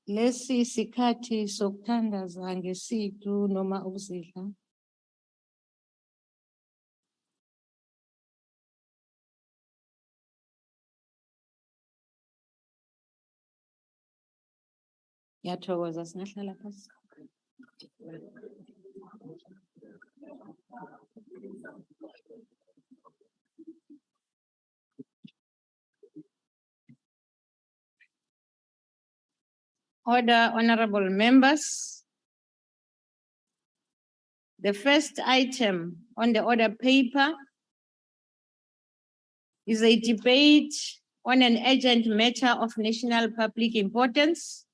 Lesi sikhathi sokuthandaza ngesitu noma ukuzidla. Ngiyathokoza, singahlala phansi. Order, honorable members. The first item on the order paper is a debate on an urgent matter of national public importance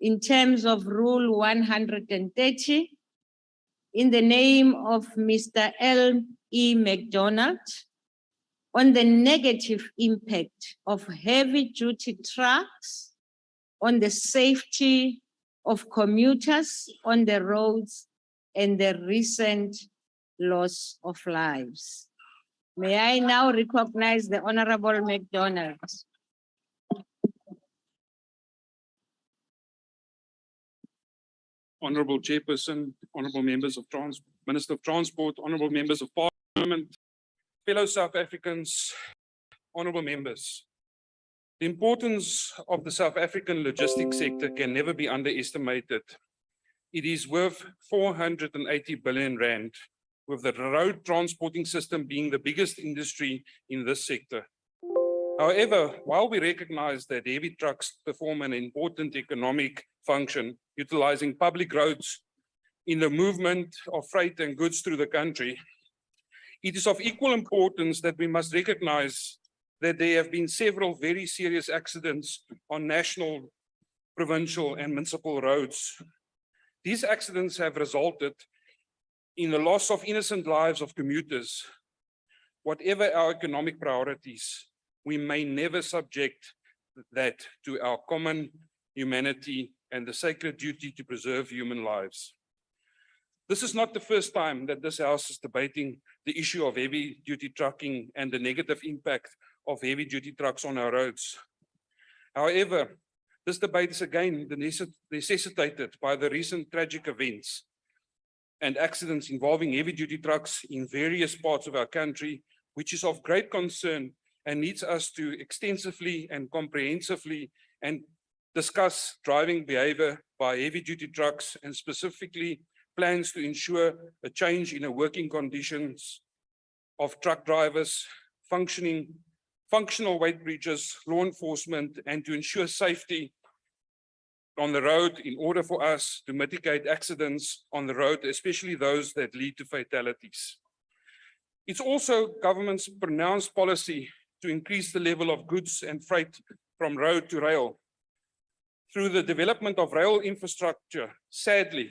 in terms of Rule 130 in the name of Mr. L E Mcdonald on the negative impact of heavy-duty trucks on the safety of commuters on the roads and the recent loss of lives. May I now recognize the Honorable McDonald. Honorable Chairperson, honorable members of Minister of Transport, honorable members of Parliament, fellow South Africans, honorable members. The importance of the South African logistics sector can never be underestimated. It is worth 480 billion rand, with the road transporting system being the biggest industry in this sector. However, while we recognize that heavy trucks perform an important economic function, utilizing public roads in the movement of freight and goods through the country, it is of equal importance that we must recognize that there have been several very serious accidents on national, provincial, and municipal roads. These accidents have resulted in the loss of innocent lives of commuters. Whatever our economic priorities, we may never subject that to our common humanity and the sacred duty to preserve human lives. This is not the first time that this House is debating the issue of heavy-duty trucking and the negative impact of heavy-duty trucks on our roads. However, this debate is again necessitated by the recent tragic events and accidents involving heavy-duty trucks in various parts of our country, which is of great concern and needs us to extensively and comprehensively discuss driving behavior by heavy-duty trucks and specifically plans to ensure a change in the working conditions of truck drivers, functional weight bridges, law enforcement, and to ensure safety on the road in order for us to mitigate accidents on the road, especially those that lead to fatalities. It's also government's pronounced policy to increase the level of goods and freight from road to rail. Through the development of rail infrastructure, sadly,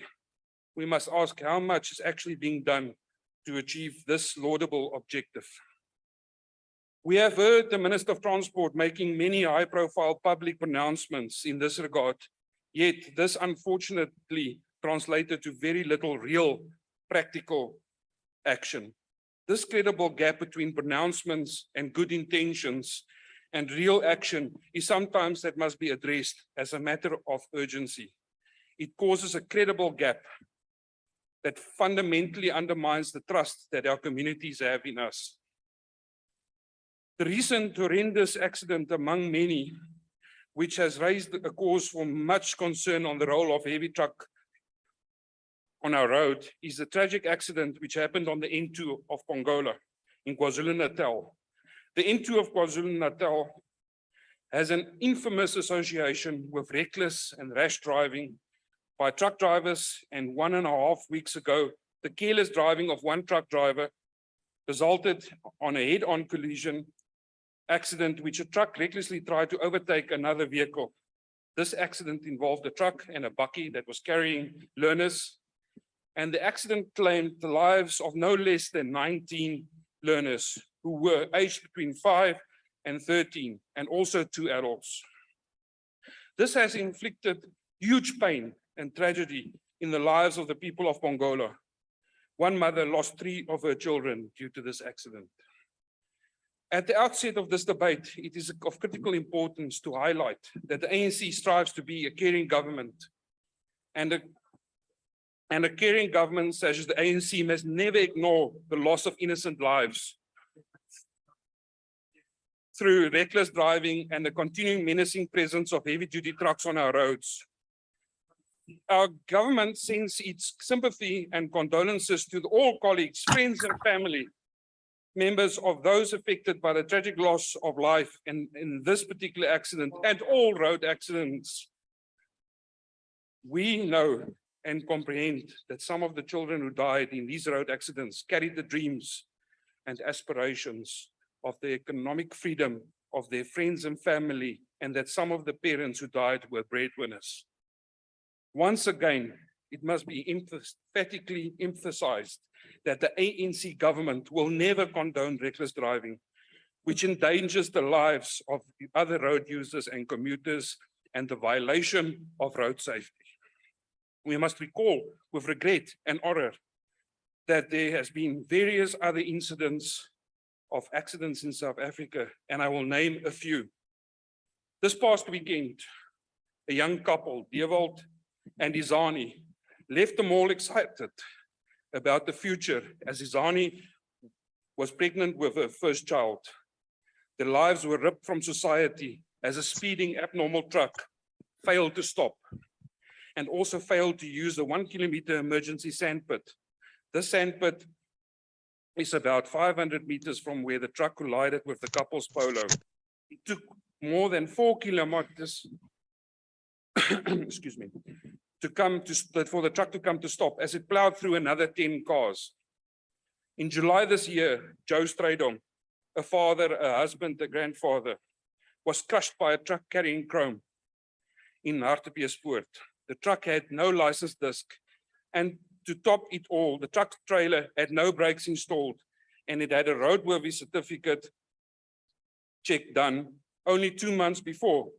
we must ask how much is actually being done to achieve this laudable objective. We have heard the Minister of Transport making many high-profile public pronouncements in this regard, yet this unfortunately translated to very little real practical action. This credible gap between pronouncements and good intentions and real action is sometimes that must be addressed as a matter of urgency. It causes a credible gap that fundamentally undermines the trust that our communities have in us. The recent horrendous accident among many, which has raised a cause for much concern on the role of heavy truck on our road, is the tragic accident which happened on the N2 of Angola in KwaZulu-Natal. The N2 of KwaZulu-Natal has an infamous association with reckless and rash driving by truck drivers, and 1.5 weeks ago, the careless driving of one truck driver resulted on a head-on collision accident which a truck recklessly tried to overtake another vehicle. This accident involved a truck and a bakkie that was carrying learners, and the accident claimed the lives of no less than 19 learners who were aged between 5 and 13, and also 2 adults. This has inflicted huge pain and tragedy in the lives of the people of Angola. One mother lost 3 of her children due to this accident. At the outset of this debate, it is of critical importance to highlight that the ANC strives to be a caring government, and a caring government such as the ANC must never ignore the loss of innocent lives through reckless driving and the continuing menacing presence of heavy-duty trucks on our roads. Our government sends its sympathy and condolences to all colleagues, friends, and family members of those affected by the tragic loss of life in this particular accident and all road accidents. We know and comprehend that some of the children who died in these road accidents carried the dreams and aspirations of the economic freedom of their friends and family, and that some of the parents who died were breadwinners. Once again, it must be emphatically emphasized that the ANC government will never condone reckless driving, which endangers the lives of other road users and commuters and the violation of road safety. We must recall with regret and horror that there has been various other incidents of accidents in South Africa, and I will name a few. This past weekend, a young couple, Dewald and Izani, left the mall excited about the future as Izani was pregnant with her first child. Their lives were ripped from society as a speeding abnormal truck failed to stop and also failed to use the 1 kilometer emergency sandpit. This sandpit is about 500 meters from where the truck collided with the couple's polo. It took more than 4 kilometers excuse me, for the truck to come to stop as it plowed through another 10 cars. In July this year, Joe Strydom, a father, a husband, a grandfather, was crushed by a truck carrying chrome in Hartbeespoort. The truck had no license disc, and to top it all, the truck trailer had no brakes installed, and it had a roadworthy certificate check done only 2 months before.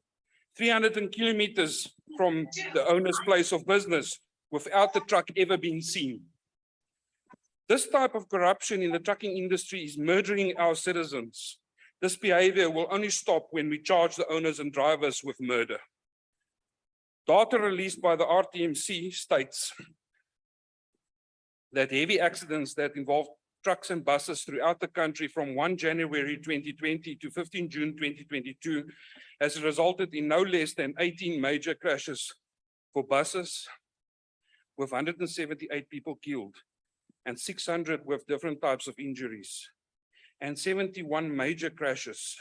300 kilometers from the owner's place of business without the truck ever being seen. This type of corruption in the trucking industry is murdering our citizens. This behavior will only stop when we charge the owners and drivers with murder. Data released by the RTMC states that heavy accidents that involve trucks and buses throughout the country from 1 January 2020 to 15 June 2022 has resulted in no less than 18 major crashes for buses, with 178 people killed and 600 with different types of injuries, and 71 major crashes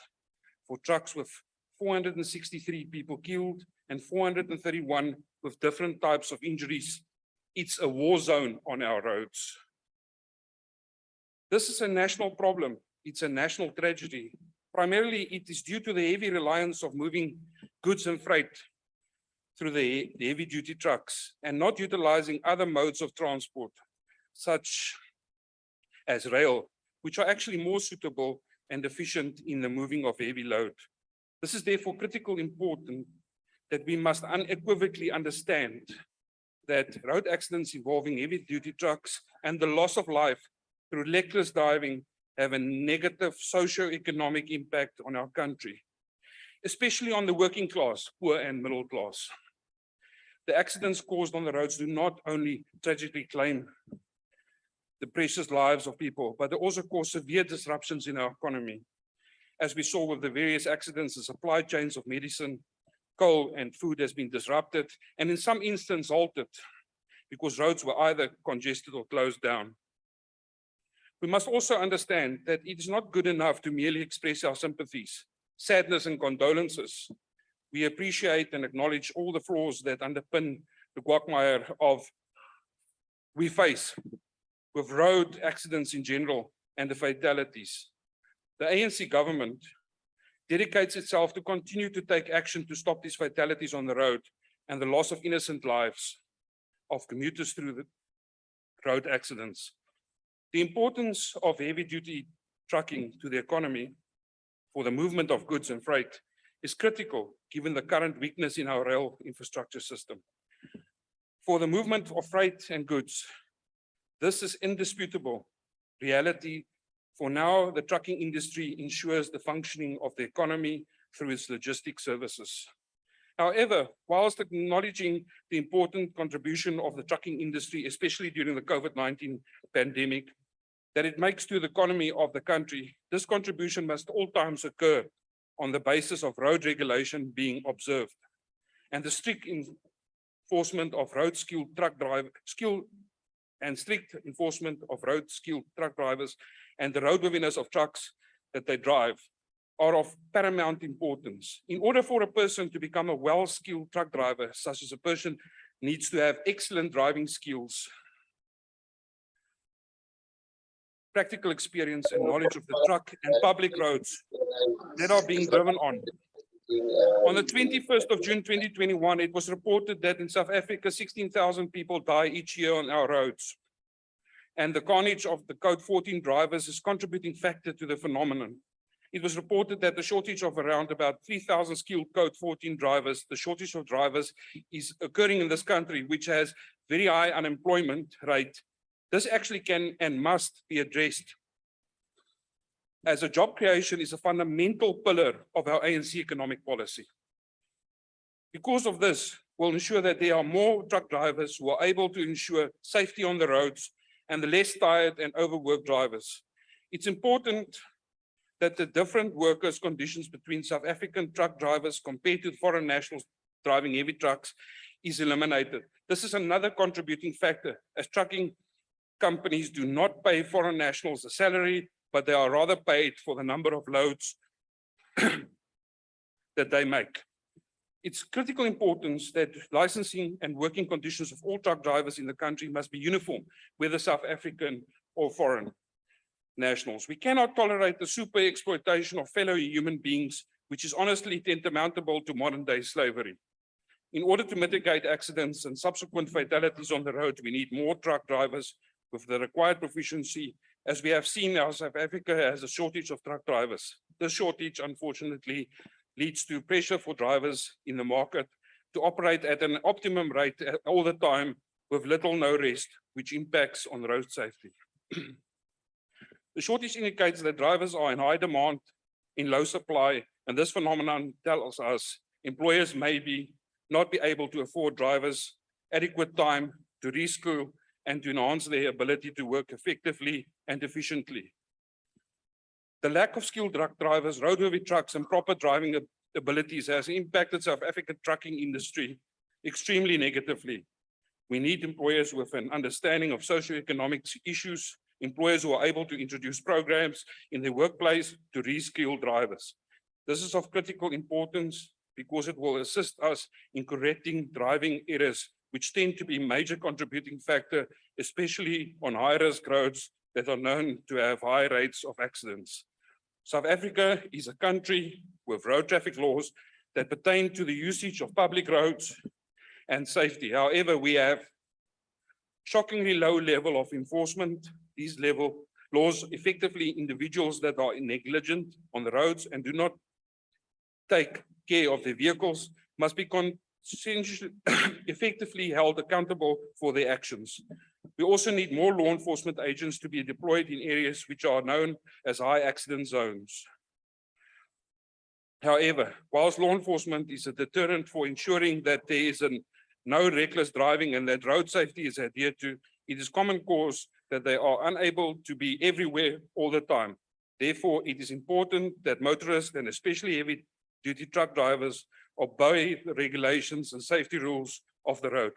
for trucks with 463 people killed and 431 with different types of injuries. It's a war zone on our roads. This is a national problem. It's a national tragedy. Primarily, it is due to the heavy reliance of moving goods and freight through the heavy-duty trucks and not utilizing other modes of transport, such as rail, which are actually more suitable and efficient in the moving of heavy load. This is therefore critically important that we must unequivocally understand that road accidents involving heavy-duty trucks and the loss of life through reckless driving have a negative socio-economic impact on our country, especially on the working class, poor and middle class. The accidents caused on the roads do not only tragically claim the precious lives of people, but they also cause severe disruptions in our economy. As we saw with the various accidents, the supply chains of medicine, coal, and food has been disrupted, and in some instances halted, because roads were either congested or closed down. We must also understand that it is not good enough to merely express our sympathies, sadness, and condolences. We appreciate and acknowledge all the flaws that underpin the quagmire we face with road accidents in general and the fatalities. The ANC government dedicates itself to continue to take action to stop these fatalities on the road and the loss of innocent lives of commuters through the road accidents. The importance of heavy-duty trucking to the economy for the movement of goods and freight is critical given the current weakness in our rail infrastructure system. For the movement of freight and goods, this is indisputable reality For now, the trucking industry ensures the functioning of the economy through its logistics services. However, whilst acknowledging the important contribution of the trucking industry, especially during the COVID-19 pandemic, that it makes to the economy of the country, this contribution must at all times occur on the basis of road regulation being observed and the strict enforcement of road-skilled truck drivers, strict enforcement of road-skilled truck drivers and the roadworthiness of trucks that they drive are of paramount importance. In order for a person to become a well-skilled truck driver, such as a person needs to have excellent driving skills, practical experience and knowledge of the truck and public roads that are being driven on. On the 21st of June 2021, it was reported that in South Africa, 16,000 people die each year on our roads. And the carnage of the Code 14 drivers is a contributing factor to the phenomenon. It was reported that the shortage of around about 3,000 skilled Code 14 drivers, the shortage of drivers is occurring in this country, which has very high unemployment rate. This actually can and must be addressed, as a job creation is a fundamental pillar of our ANC economic policy. Because of this, we'll ensure that there are more truck drivers who are able to ensure safety on the roads and the less tired and overworked drivers. It's important that the different workers' conditions between South African truck drivers compared to foreign nationals driving heavy trucks is eliminated. This is another contributing factor, as trucking companies do not pay foreign nationals a salary, but they are rather paid for the number of loads that they make. It's critical importance that licensing and working conditions of all truck drivers in the country must be uniform, whether South African or foreign nationals. We cannot tolerate the super exploitation of fellow human beings, which is honestly tantamountable to modern day slavery. In order to mitigate accidents and subsequent fatalities on the road, we need more truck drivers with the required proficiency. As we have seen now, South Africa has a shortage of truck drivers. This shortage, unfortunately, leads to pressure for drivers in the market to operate at an optimum rate all the time with little no rest, which impacts on road safety. The shortage indicates that drivers are in high demand, in low supply, and this phenomenon tells us employers may not be able to afford drivers adequate time to reskill and to enhance their ability to work effectively and efficiently. The lack of skilled truck drivers, roadworthy trucks, and proper driving abilities has impacted South African trucking industry extremely negatively. We need employers with an understanding of socioeconomic issues, employers who are able to introduce programs in their workplace to reskill drivers. This is of critical importance because it will assist us in correcting driving errors, which tend to be a major contributing factor, especially on high-risk roads that are known to have high rates of accidents. South Africa is a country with road traffic laws that pertain to the usage of public roads and safety. However, we have shockingly low level of enforcement. These laws effectively individuals that are negligent on the roads and do not take care of their vehicles must be effectively held accountable for their actions. We also need more law enforcement agents to be deployed in areas which are known as high accident zones. However, whilst law enforcement is a deterrent for ensuring that there is no reckless driving and that road safety is adhered to, it is common cause that they are unable to be everywhere all the time. Therefore, it is important that motorists and especially heavy-duty truck drivers obey the regulations and safety rules of the road.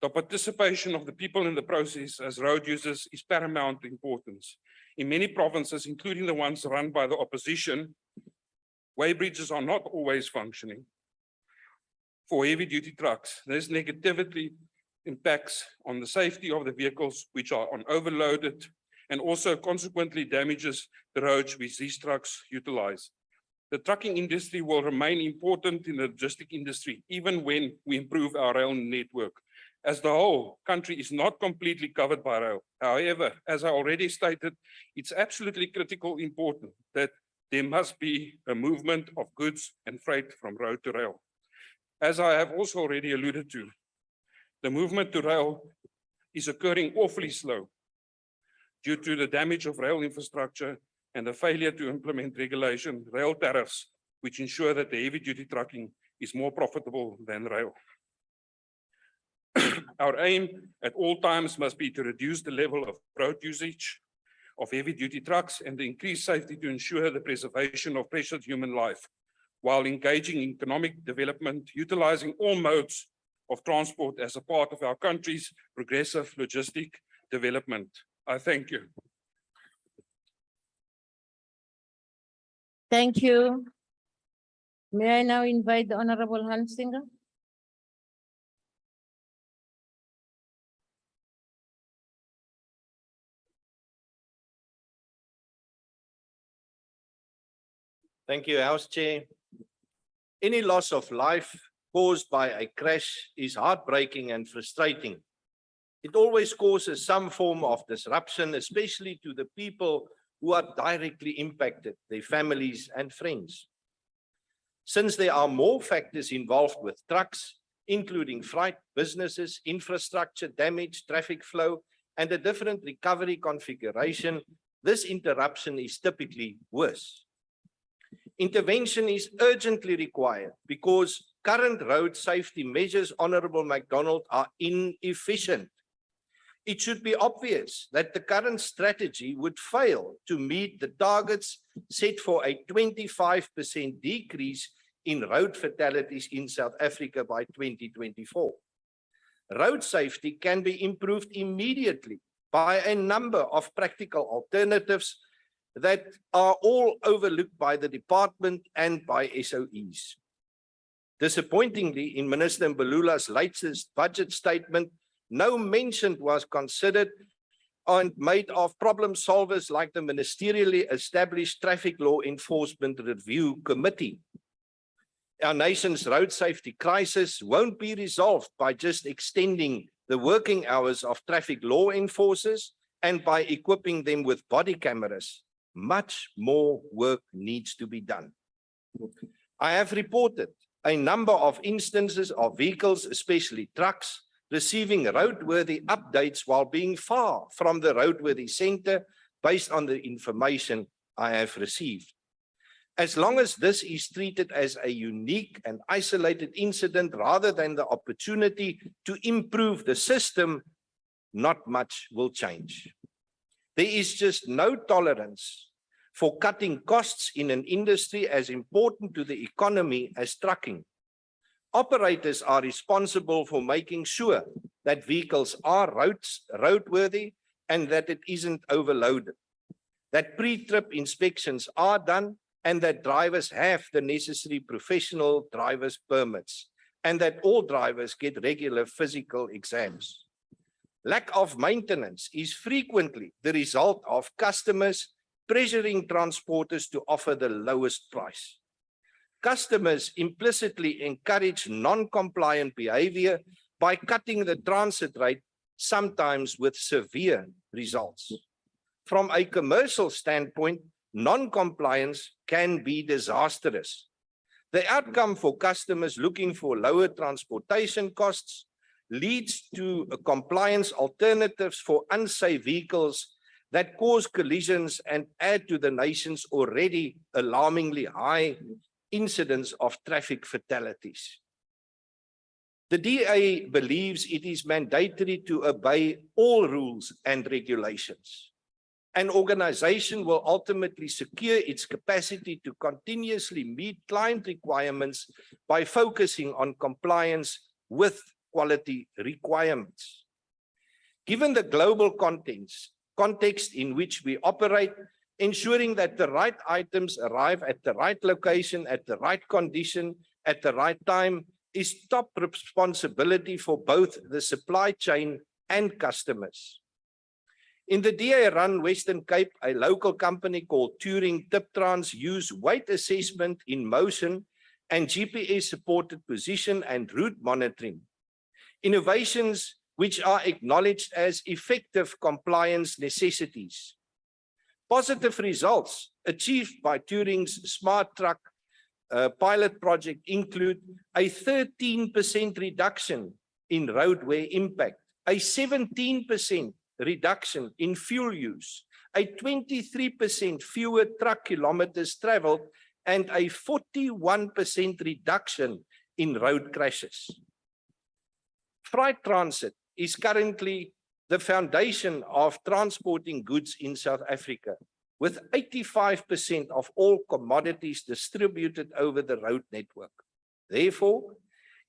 The participation of the people in the process as road users is paramount importance. In many provinces, including the ones run by the opposition, weighbridges are not always functioning for heavy-duty trucks. This negatively impacts on the safety of the vehicles which are overloaded and also consequently damages the roads which these trucks utilize. The trucking industry will remain important in the logistic industry, even when we improve our rail network, as the whole country is not completely covered by rail. However, as I already stated, it's absolutely critical important that there must be a movement of goods and freight from road to rail. As I have also already alluded to, the movement to rail is occurring awfully slow due to the damage of rail infrastructure and the failure to implement regulation, rail tariffs, which ensure that the heavy-duty trucking is more profitable than rail. Our aim at all times must be to reduce the level of road usage of heavy-duty trucks and increase safety to ensure the preservation of precious human life, while engaging in economic development, utilizing all modes of transport as a part of our country's progressive logistic development. I thank you. Thank you. May I now invite the Honorable Hansinger? Thank you, House Chair. Any loss of life caused by a crash is heartbreaking and frustrating. It always causes some form of disruption, especially to the people who are directly impacted, their families and friends. Since there are more factors involved with trucks, including freight, businesses, infrastructure, damage, traffic flow, and a different recovery configuration, this interruption is typically worse. Intervention is urgently required because current road safety measures, Honorable McDonald, are inefficient. It should be obvious that the current strategy would fail to meet the targets set for a 25% decrease in road fatalities in South Africa by 2024. Road safety can be improved immediately by a number of practical alternatives that are all overlooked by the department and by SOEs. Disappointingly, in Minister Mbalula's latest budget statement, no mention was considered and made of problem solvers like the ministerially established Traffic Law Enforcement Review Committee. Our nation's road safety crisis won't be resolved by just extending the working hours of traffic law enforcers and by equipping them with body cameras. Much more work needs to be done. I have reported a number of instances of vehicles, especially trucks, receiving roadworthy updates while being far from the roadworthy center based on the information I have received. As long as this is treated as a unique and isolated incident rather than the opportunity to improve the system, not much will change. There is just no tolerance for cutting costs in an industry as important to the economy as trucking. Operators are responsible for making sure that vehicles are roadworthy and that it isn't overloaded, that pre-trip inspections are done and that drivers have the necessary professional driver's permits, and that all drivers get regular physical exams. Lack of maintenance is frequently the result of customers pressuring transporters to offer the lowest price. Customers implicitly encourage non-compliant behavior by cutting the transit rate, sometimes with severe results. From a commercial standpoint, non-compliance can be disastrous. The outcome for customers looking for lower transportation costs leads to compliance alternatives for unsafe vehicles that cause collisions and add to the nation's already alarmingly high incidence of traffic fatalities. The DA believes it is mandatory to obey all rules and regulations. An organization will ultimately secure its capacity to continuously meet client requirements by focusing on compliance with quality requirements. Given the global context in which we operate, ensuring that the right items arrive at the right location, at the right condition, at the right time is top responsibility for both the supply chain and customers. In the DA-run Western Cape, a local company called Turing Tiptrans used weight assessment in motion and GPS-supported position and route monitoring, innovations which are acknowledged as effective compliance necessities. Positive results achieved by Turing's smart truck pilot project include a 13% reduction in road wear impact, a 17% reduction in fuel use, a 23% fewer truck kilometers traveled, and a 41% reduction in road crashes. Freight transit is currently the foundation of transporting goods in South Africa, with 85% of all commodities distributed over the road network. Therefore,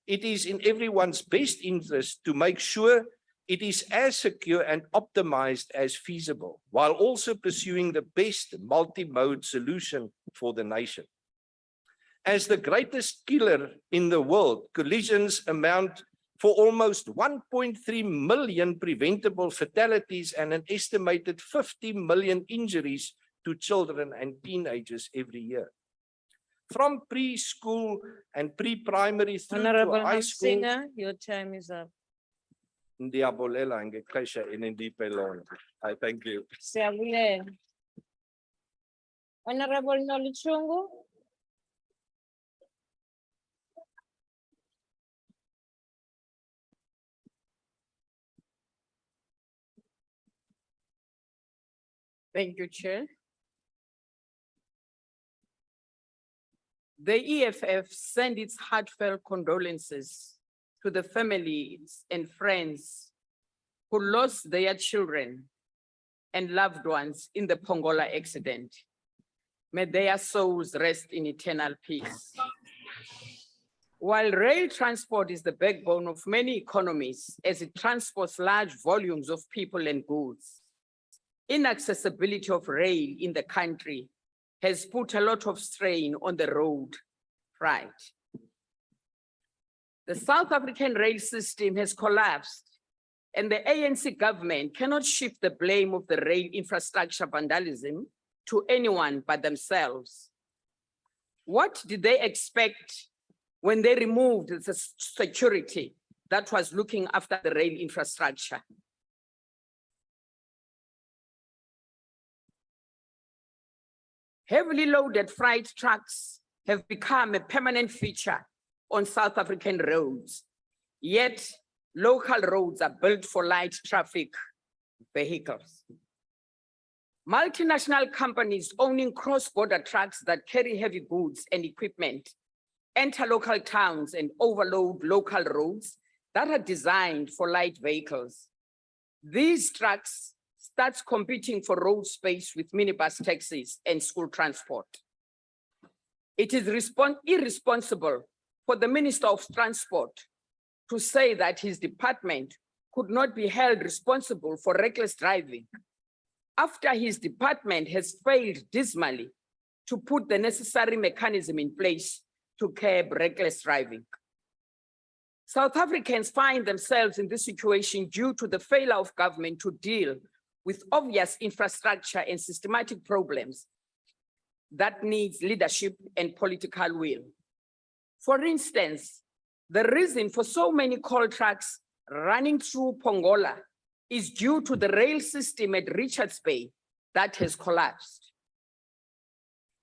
it is in everyone's best interest to make sure it is as secure and optimized as feasible, while also pursuing the best multi-mode solution for the nation. As the greatest killer in the world, collisions amount for almost 1.3 million preventable fatalities and an estimated 50 million injuries to children and teenagers every year. From preschool and pre-primary through Honorable to high school. Hamsina, your time is up. Ndiyabulela ngexesha enindiphe lona. I thank you. Siyabulela. Honorable Noluchungu. Thank you, Chair. The EFF sends its heartfelt condolences to the families and friends who lost their children and loved ones in the Pongola accident. May their souls rest in eternal peace. While rail transport is the backbone of many economies as it transports large volumes of people and goods, inaccessibility of rail in the country has put a lot of strain on the road freight. The South African rail system has collapsed, and the ANC government cannot shift the blame of the rail infrastructure vandalism to anyone but themselves. What did they expect when they removed the security that was looking after the rail infrastructure? Heavily loaded freight trucks have become a permanent feature on South African roads, yet local roads are built for light traffic vehicles. Multinational companies owning cross-border trucks that carry heavy goods and equipment enter local towns and overload local roads that are designed for light vehicles. These trucks starts competing for road space with minibus taxis and school transport. It is irresponsible for the Minister of Transport to say that his department could not be held responsible for reckless driving after his department has failed dismally to put the necessary mechanism in place to curb reckless driving. South Africans find themselves in this situation due to the failure of government to deal with obvious infrastructure and systematic problems that needs leadership and political will. For instance, the reason for so many coal trucks running through Pongola is due to the rail system at Richards Bay that has collapsed.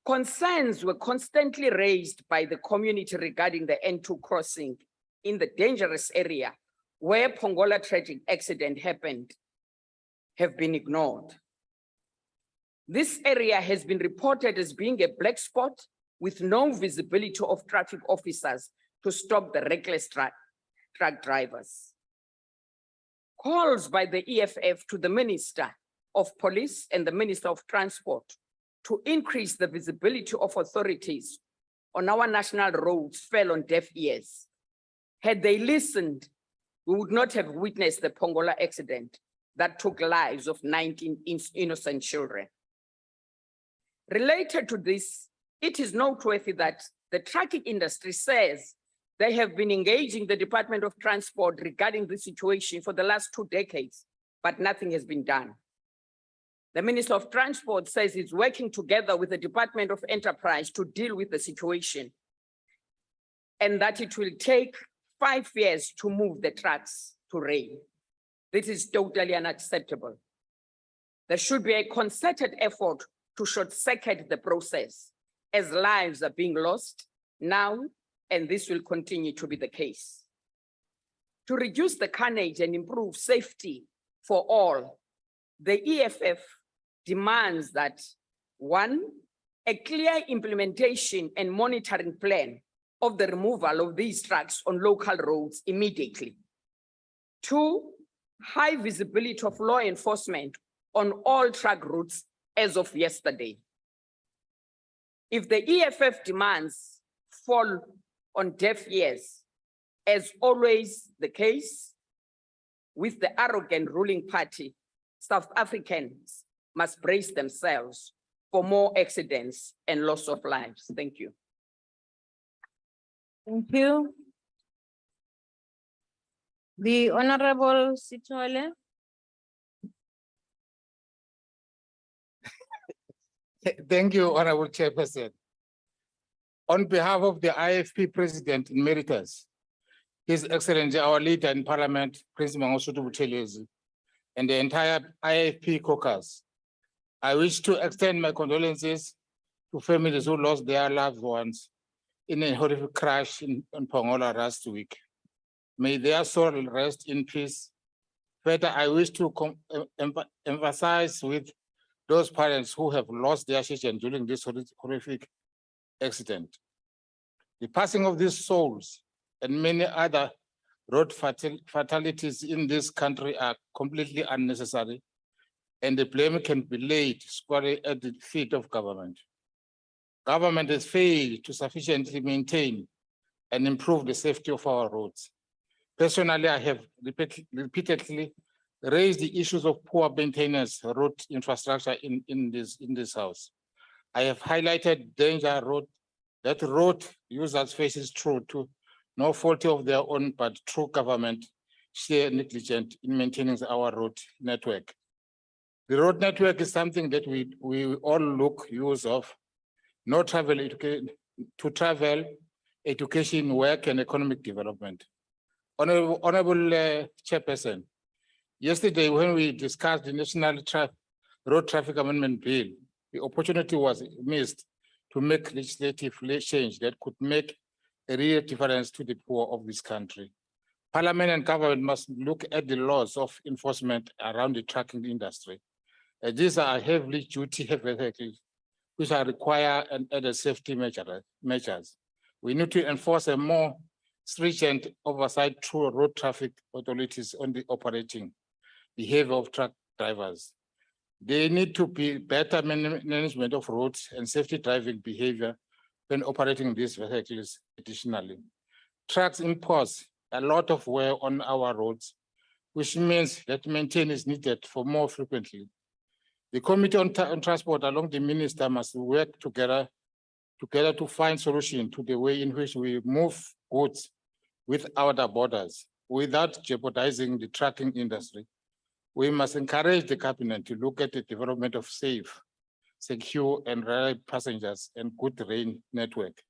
Concerns were constantly raised by the community regarding the N2 crossing in the dangerous area where Pongola tragic accident happened have been ignored. This area has been reported as being a black spot with no visibility of traffic officers to stop the reckless truck drivers. Calls by the EFF to the Minister of Police and the Minister of Transport to increase the visibility of authorities on our national roads fell on deaf ears. Had they listened, we would not have witnessed the Pongola accident that took lives of 19 innocent children. Related to this, it is noteworthy that the trucking industry says they have been engaging the Department of Transport regarding the situation for the last 2 decades, but nothing has been done. The Minister of Transport says he's working together with the Department of Enterprise to deal with the situation, and that it will take 5 years to move the trucks to rail. This is totally unacceptable. There should be a concerted effort to short-circuit the process, as lives are being lost now, and this will continue to be the case. To reduce the carnage and improve safety for all, the EFF demands that, one, a clear implementation and monitoring plan of the removal of these trucks on local roads immediately. Two, high visibility of law enforcement on all truck routes as of yesterday. If the EFF demands fall on deaf ears, as always the case with the arrogant ruling party, South Africans must brace themselves for more accidents and loss of lives. Thank you. Thank you. The Honorable Sitole. Thank you, Honorable Chairperson. On behalf of the IFP President Emeritus, His Excellency, our leader in Parliament, Prince Mangosuthu Buthelezi, and the entire IFP caucus, I wish to extend my condolences to families who lost their loved ones in a horrific crash in Angola last week. May their soul rest in peace. Further, I wish to emphasize with those parents who have lost their children during this horrific accident. The passing of these souls and many other road fatalities in this country are completely unnecessary, and the blame can be laid squarely at the feet of government. Government has failed to sufficiently maintain and improve the safety of our roads. Personally, I have repeatedly raised the issues of poor maintenance road infrastructure in this house. I have highlighted danger that road users faces through to no fault of their own, but through government sheer negligence in maintaining our road network. The road network is something that we all use of. No travel education, work, and economic development. Honorable Chairperson, yesterday when we discussed the National Road Traffic Amendment Bill, the opportunity was missed to make legislative change that could make a real difference to the poor of this country. Parliament and government must look at the laws of enforcement around the trucking industry. These are heavily duty vehicles which are require and added safety measures. We need to enforce a more stringent oversight through road traffic authorities on the operating behavior of truck drivers. There need to be better management of roads and safety driving behavior when operating these vehicles. Additionally, trucks impose a lot of wear on our roads, which means that maintenance is needed for more frequently. The Committee on Transport along the Minister must work together to find solution to the way in which we move goods without our borders without jeopardizing the trucking industry. We must encourage the cabinet to look at the development of safe, secure, and reliable passengers and good rail network.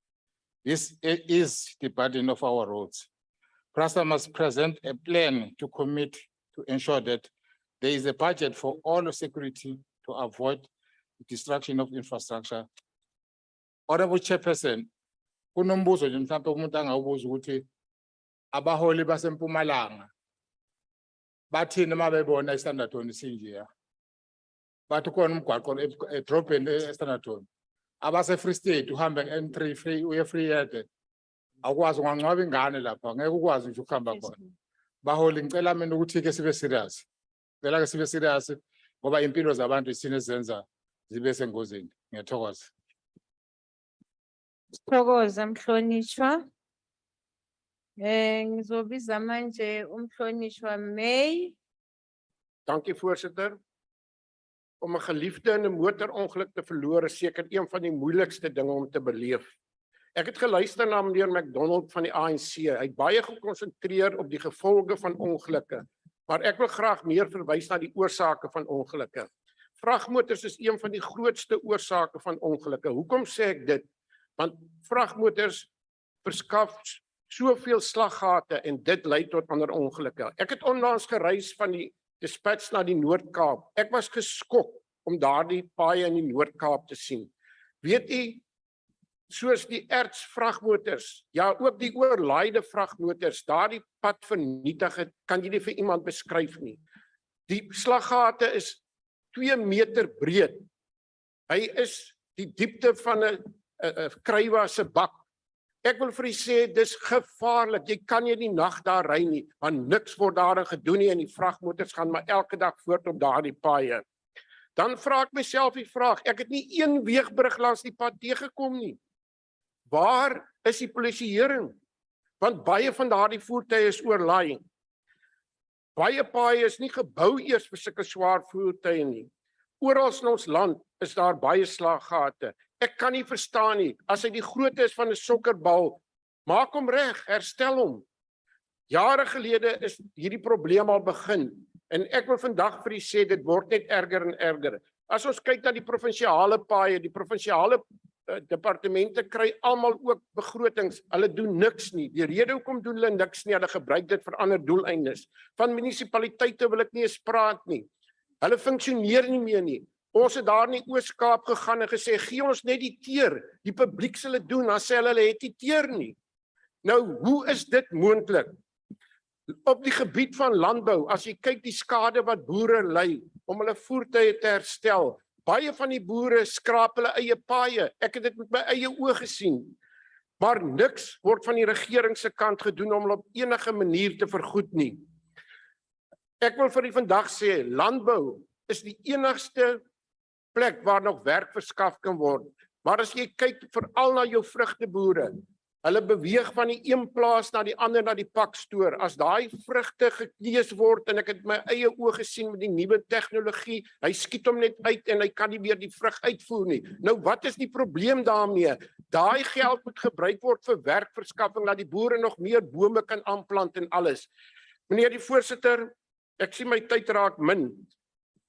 This is the burden of our roads. PRASA must present a plan to commit to ensure that there is a budget for all security to avoid the destruction of infrastructure. Honorable Chairperson, kunombuzo nje mhlawumbe umuntu angawubuza ukuthi abaholi baseMpumalanga bathini uma bebona iSandatoni sinjeya. Bathi khona umgwaqo edrobheni eSandatoni. Abase Free State uhambe N3 free uye free yede. Akwazi ungangcwaba ingane lapha ngeke ukwazi nje ukuhamba khona. Baholi ngicela mina ukuthi ke sibe serious. Ngicela ke sibe serious ngoba impilo zabantu isine zenza zibe sengozini. Ngiyathokoza. Sithokoza mhlonishwa. Ngizobiza manje umhlonishwa May. Dankie voorsitter. Om 'n geliefde in 'n motorongeluk te verloor is seker een van die moeilikste dinge om te beleef. Ek het geluister na meneer Mcdonald van die ANC. Hy het baie gekonsentreer op die gevolge van ongelukke, maar ek wil graag meer verwys na die oorsake van ongelukke. Vragmotors is een van die grootste oorsake van ongelukke. Hoekom sê ek dit? Want vragmotors verskaf soveel slaggate en dit lei tot ander ongelukke. Ek het onlangs gereis van die Dispatch na die Noord-Kaap. Ek was geskok om daardie paaie in die Noord-Kaap te sien. Weet u, soos die ertsvragmotors, ja ook die oorlaaide vragmotors, daardie pad vernietig het, kan jy nie vir iemand beskryf nie. Die slaggate is 2 meter breed. Hy is die diepte van 'n kruiwa se bak. Ek wil vir u sê, dis gevaarlik. Jy kan nie die nag daar ry nie, want niks word daarin gedoen nie en die vragmotors gaan maar elke dag voort op daardie paaie. Dan vra ek myself die vraag, ek het nie een weegbrug langs die pad teëgekom nie. Waar is die polisieering? Want baie van daardie voertuie is oorlaai. Baie paaie is nie gebou eers vir sulke swaar voertuie nie. Oral in ons land is daar baie slaggate. Ek kan nie verstaan nie, as hy die grootte is van 'n sokkerbal, maak hom reg, herstel hom. Jare gelede is hierdie probleem al begin, en ek wil vandag vir u sê, dit word net erger en erger. As ons kyk na die provinsiale paaie, die provinsiale departemente kry almal ook begrotings, hulle doen niks nie. Die rede hoekom doen hulle niks nie, hulle gebruik dit vir ander doeleindes. Van munisipaliteite wil ek nie eens praat nie. Hulle funksioneer nie meer nie. Ons het daar in die Oos-Kaap gegaan en gesê, gee ons net die teer, die publiek sal dit doen, dan sê hulle het die teer nie. Nou, hoe is dit moontlik? Op die gebied van landbou, as jy kyk die skade wat boere ly, om hulle voertuie te herstel, baie van die boere skraap hulle eie paaie, ek het dit met my eie oë gesien, maar niks word van die regering se kant gedoen om hulle op enige manier te vergoed nie. Ek wil vir u vandag sê, landbou is die enigste plek waar nog werk verskaf kan word. Maar as jy kyk veral na jou vrugteboere, hulle beweeg van die een plaas na die ander na die pakstoor. As daai vrugte gekneus word, en ek het my eie oë gesien met die nuwe tegnologie, hy skiet hom net uit en hy kan nie meer die vrug uitvoer nie. Nou wat is die probleem daarmee? Daai geld moet gebruik word vir werkverskaffing, dat die boere nog meer bome kan aanplant en alles. Meneer die voorsitter, ek sien my tyd raak min.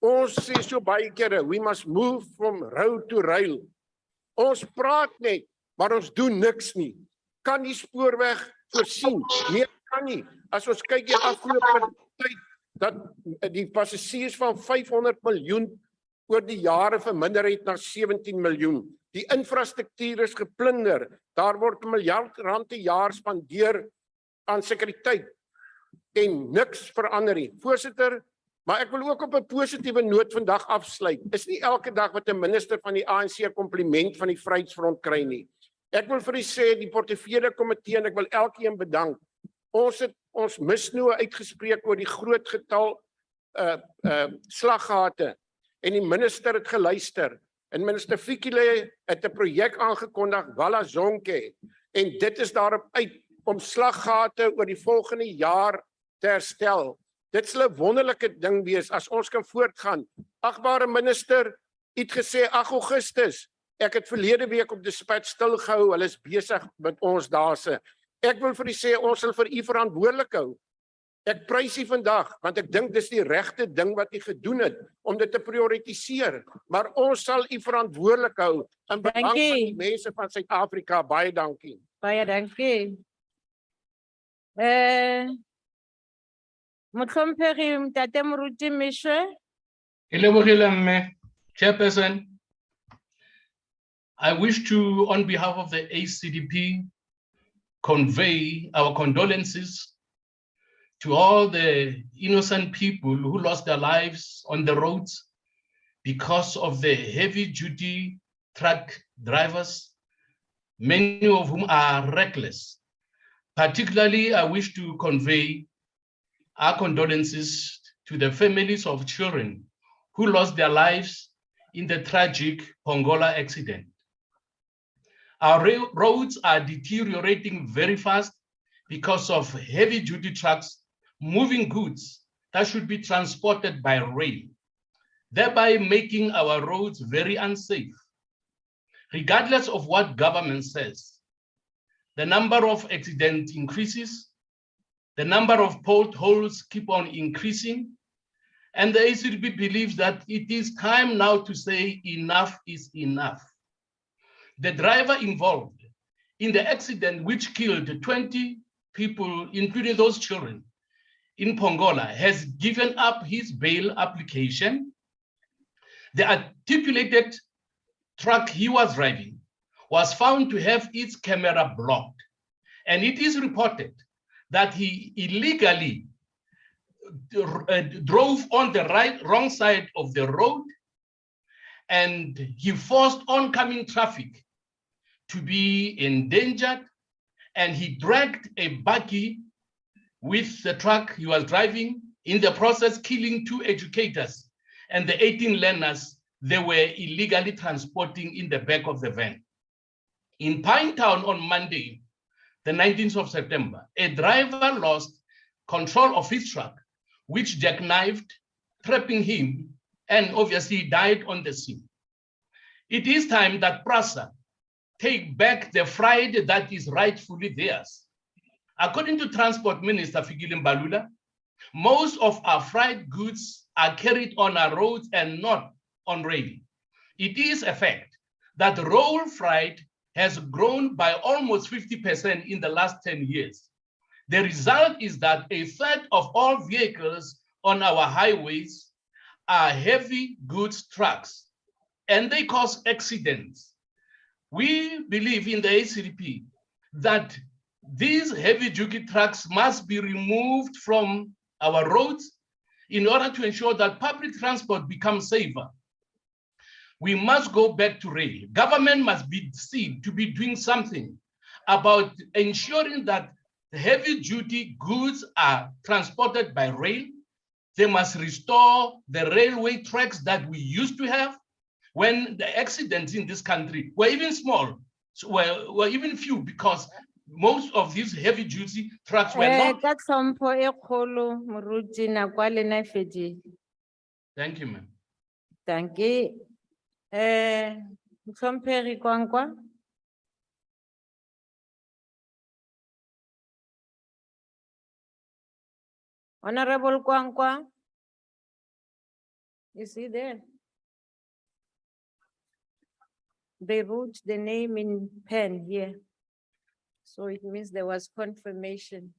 Ons sê so baie kere, we must move from road to rail. Ons praat net, maar ons doen niks nie. Kan die spoorweg voorsien? Nee, kan nie. As ons kyk die afgelope tyd, dat die passasiers van 500 miljoen oor die jare verminder het na 17 miljoen. Die infrastruktuur is geplunder. Daar word R1 miljard per jaar spandeer aan sekuriteit en niks verander nie. Voorsitter, maar ek wil ook op 'n positiewe noot vandag afsluit. Is nie elke dag wat 'n minister van die ANC 'n kompliment van die Vryheidsfront kry nie. Ek wil vir u sê, die portefeulje komitee, en ek wil elkeen bedank. Ons het ons misnoë uitgespreek oor die groot getal slaggate, en die minister het geluister. En minister Fikile het 'n projek aangekondig, Walla Zonke, en dit is daarop uit om slaggate oor die volgende jaar te herstel. Dit sal 'n wonderlike ding wees as ons kan voortgaan. Agbare minister, u het gesê 8 Augustus. Ek het verlede week op Dispatch stilgehou, hulle is besig met ons daarse. Ek wil vir u sê, ons sal vir u verantwoordelik hou. Ek prys u vandag, want ek dink dis die regte ding wat u gedoen het, om dit te prioritiseer. Maar ons sal u verantwoordelik hou, in belang van die mense van Suid-Afrika. Baie dankie. Baie dankie. Motlhomphegi Mtate Moruti Mishwe. Ke lebogile mme, Chairperson. I wish to, on behalf of the ACDP, convey our condolences to all the innocent people who lost their lives on the roads because of the heavy-duty truck drivers, many of whom are reckless. Particularly, I wish to convey our condolences to the families of children who lost their lives in the tragic Angola accident. Our roads are deteriorating very fast because of heavy-duty trucks moving goods that should be transported by rail, thereby making our roads very unsafe. Regardless of what government says, the number of accidents increases, the number of potholes keep on increasing, and the ACDP believes that it is time now to say enough is enough. The driver involved in the accident which killed 20 people, including those children, in Pongola, has given up his bail application. The articulated truck he was driving was found to have its camera blocked, and it is reported that he illegally drove on the wrong side of the road and he forced oncoming traffic to be endangered, and he dragged a buggy with the truck he was driving, in the process killing 2 educators and the 18 learners they were illegally transporting in the back of the van. In Pinetown on Monday, the 19th of September, a driver lost control of his truck, which jackknifed, trapping him, and obviously died on the scene. It is time that PRASA take back the Friday that is rightfully theirs. According to Transport Minister Fikile Mbalula, most of our freight goods are carried on our roads and not on rail. It is a fact that road freight has grown by almost 50% in the last 10 years. The result is that a third of all vehicles on our highways are heavy goods trucks, and they cause accidents. We believe in the ACDP that these heavy-duty trucks must be removed from our roads in order to ensure that public transport becomes safer. We must go back to rail. Government must be seen to be doing something about ensuring that heavy-duty goods are transported by rail. They must restore the railway tracks that we used to have when the accidents in this country were even small, so were even few, because most of these heavy-duty trucks were not. Ka tlhompho e kgolo, moruti, nako ya lena e fedile. Thank you, ma'am. Thank you. Mhlomphegi Kwankwa. Honorable Kwankwa. Is he there? They wrote the name in pen here. So it means there was confirmation.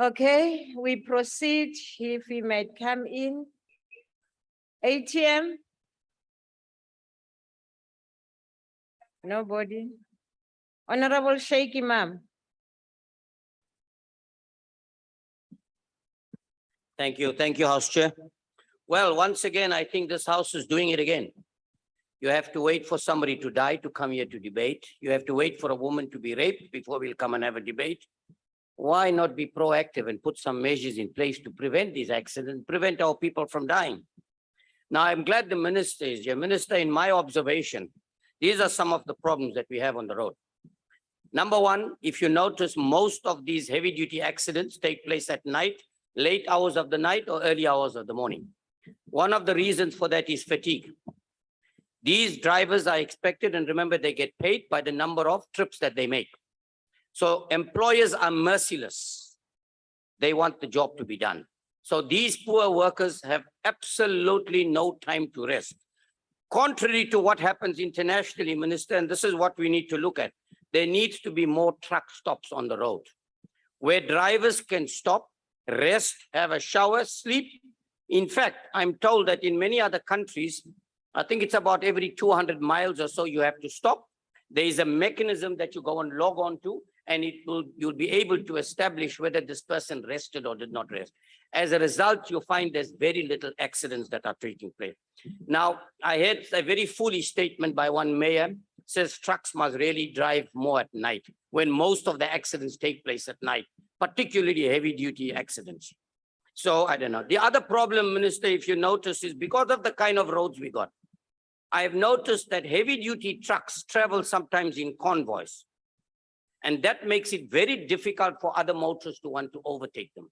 Okay, we proceed if he might come in. ATM? Nobody. Honorable Sheikh Imam. Thank you, House Chair. Well, once again, I think this House is doing it again. You have to wait for somebody to die to come here to debate. You have to wait for a woman to be raped before we'll come and have a debate. Why not be proactive and put some measures in place to prevent these accidents, prevent our people from dying? Now, I'm glad the minister is here. Minister, in my observation, these are some of the problems that we have on the road. Number one, if you notice, most of these heavy-duty accidents take place at night, late hours of the night or early hours of the morning. One of the reasons for that is fatigue. These drivers are expected, and remember, they get paid by the number of trips that they make. So employers are merciless. They want the job to be done. So these poor workers have absolutely no time to rest. Contrary to what happens internationally, Minister, and this is what we need to look at, there needs to be more truck stops on the road where drivers can stop, rest, have a shower, sleep. In fact, I'm told that in many other countries, I think it's about every 200 miles or so you have to stop. There is a mechanism that you go and log on to, and you'll be able to establish whether this person rested or did not rest. As a result, you find there's very little accidents that are taking place. Now, I heard a very foolish statement by one mayor, says trucks must really drive more at night, when most of the accidents take place at night, particularly heavy-duty accidents. So I don't know. The other problem, Minister, if you notice, is because of the kind of roads we got. I've noticed that heavy-duty trucks travel sometimes in convoys, and that makes it very difficult for other motorists to want to overtake them.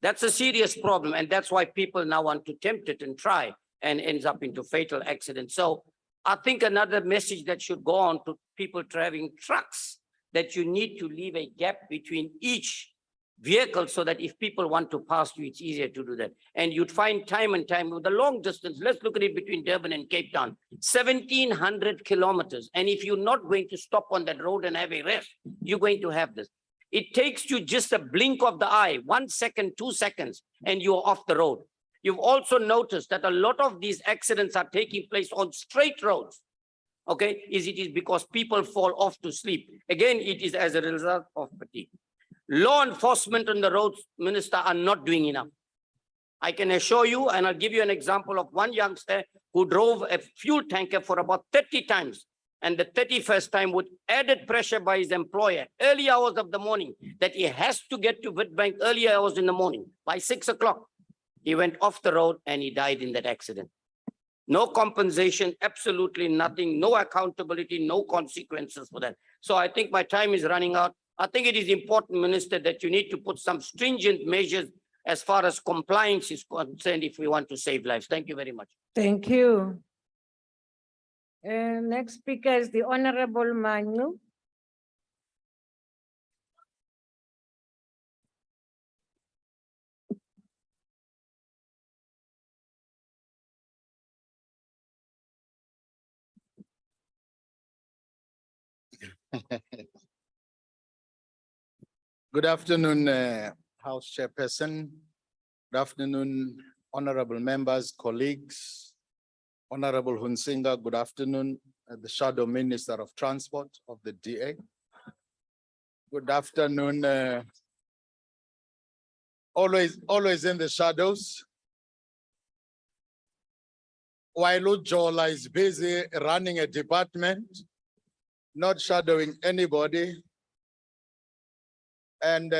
That's a serious problem, and that's why people now want to tempt it and try, and ends up into fatal accidents. So I think another message that should go on to people driving trucks, that you need to leave a gap between each vehicle so that if people want to pass you, it's easier to do that. And you'd find time and time with the long distance. Let's look at it between Durban and Cape Town, 1,700 kilometers. And if you're not going to stop on that road and have a rest, you're going to have this. It takes you just a blink of the eye, 1 second, 2 seconds, and you're off the road. You've also noticed that a lot of these accidents are taking place on straight roads. Okay, it is because people fall off to sleep. Again, it is as a result of fatigue. Law enforcement on the roads, Minister, are not doing enough. I can assure you, and I'll give you an example of one youngster who drove a fuel tanker for about 30 times. And the 31st time with added pressure by his employer, early hours of the morning, that he has to get to Witbank early hours in the morning, by 6 o'clock. He went off the road and he died in that accident. No compensation, absolutely nothing, no accountability, no consequences for that. So I think my time is running out. I think it is important, Minister, that you need to put some stringent measures as far as compliance is concerned if we want to save lives. Thank you very much. Thank you. Next speaker is the Honorable Manu. Good afternoon, House Chairperson. Good afternoon, honorable members, colleagues. Honorable Hunsinga, good afternoon, the Shadow Minister of Transport of the DA. Good afternoon, always in the shadows. While Ujola is busy running a department, not shadowing anybody. And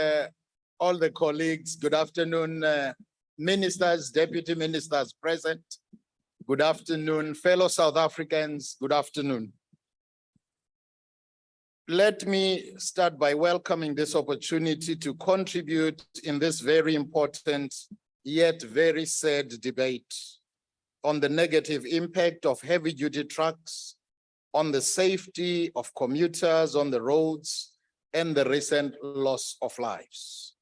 all the colleagues, good afternoon, ministers, deputy ministers present. Good afternoon, fellow South Africans, good afternoon. Let me start by welcoming this opportunity to contribute in this very important yet very sad debate on the negative impact of heavy-duty trucks on the safety of commuters on the roads and the recent loss of lives.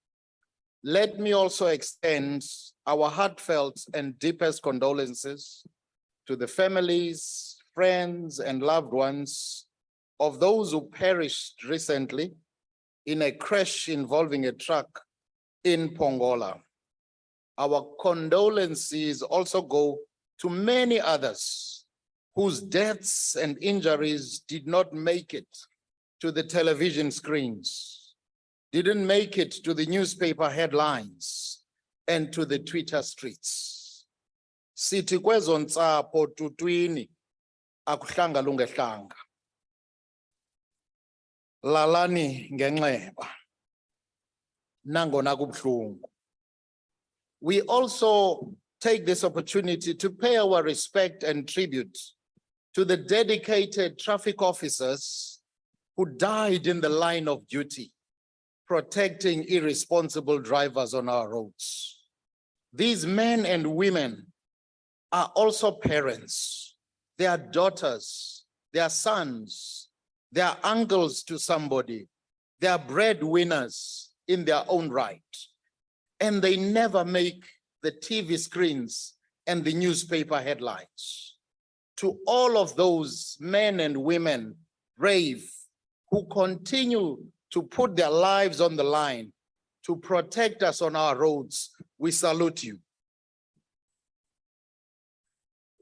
Let me also extend our heartfelt and deepest condolences to the families, friends, and loved ones of those who perished recently in a crash involving a truck in Pongola. Our condolences also go to many others whose deaths and injuries did not make it to the television screens, didn't make it to the newspaper headlines and to the Twitter streets. Sithi kwezo ntsapho tutwini akuhlanga lungehlanga. Lalani ngenxeba. Nangona kubuhlungu. We also take this opportunity to pay our respect and tribute to the dedicated traffic officers who died in the line of duty, protecting irresponsible drivers on our roads. These men and women are also parents. They are daughters, they are sons, they are uncles to somebody. They are breadwinners in their own right. And they never make the TV screens and the newspaper headlines. To all of those men and women, brave, who continue to put their lives on the line to protect us on our roads, we salute you.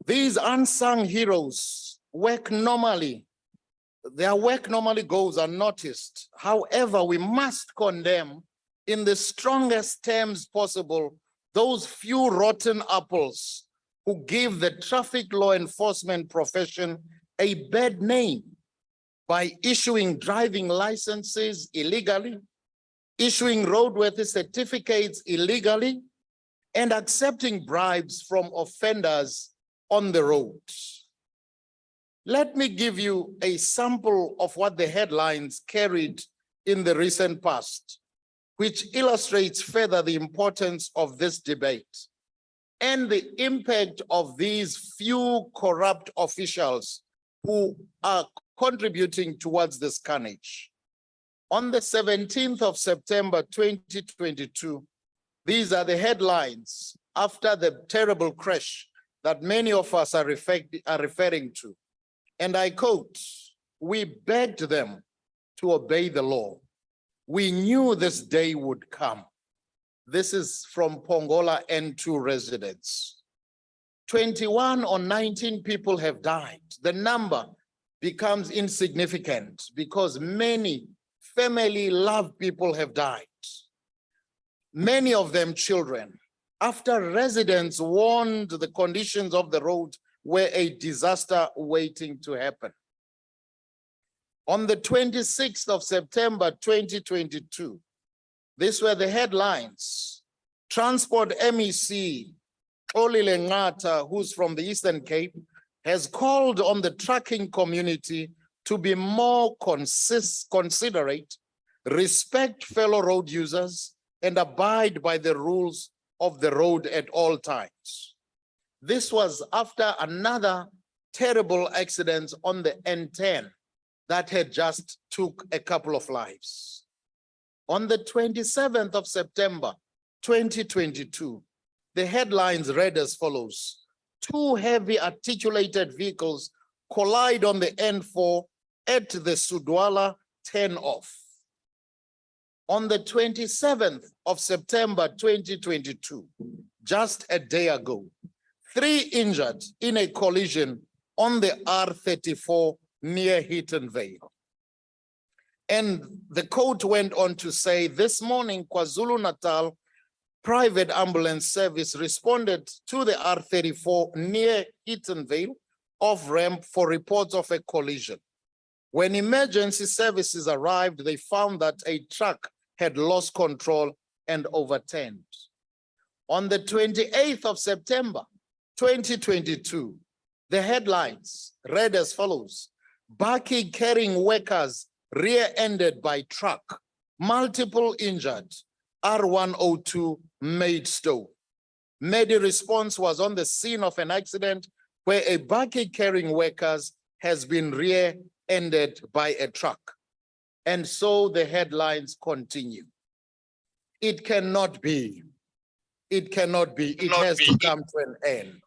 These unsung heroes work normally. Their work normally goes unnoticed. However, we must condemn in the strongest terms possible those few rotten apples who give the traffic law enforcement profession a bad name by issuing driving licenses illegally, issuing roadworthy certificates illegally, and accepting bribes from offenders on the road. Let me give you a sample of what the headlines carried in the recent past, which illustrates further the importance of this debate and the impact of these few corrupt officials who are contributing towards this carnage. On the 17th of September, 2022, these are the headlines after the terrible crash that many of us are referring to. And I quote, "We begged them to obey the law. We knew this day would come." This is from Pongola N2 residents. 21 or 19 people have died. The number becomes insignificant because many family loved people have died. Many of them children. after residents warned the conditions of the road were a disaster waiting to happen. On the 26th of September 2022, these were the headlines. Transport MEC L E Mcdonald, who's from the Eastern Cape, has called on the trucking community to be more considerate, respect fellow road users, and abide by the rules of the road at all times. This was after another terrible accident on the N10 that had just took a couple of lives. On the 27th of September, 2022, the headlines read as follows: 2 heavy articulated vehicles collide on the N4 at the Sudwala turn-off. On the 27th of September 2022, just a day ago, 3 injured in a collision on the R34 near Heaton Vale. And the quote went on to say, this morning, KwaZulu-Natal private ambulance service responded to the R34 near Heaton Vale off-ramp for reports of a collision. When emergency services arrived, they found that a truck had lost control and overturned. On the 28th of September, 2022, the headlines read as follows: Bakkie carrying workers rear-ended by truck, multiple injured, R102 Maidstone. Medi response was on the scene of an accident where a bakkie carrying workers has been rear-ended by a truck. And so the headlines continue. It cannot be. It cannot be. It has to come to an end.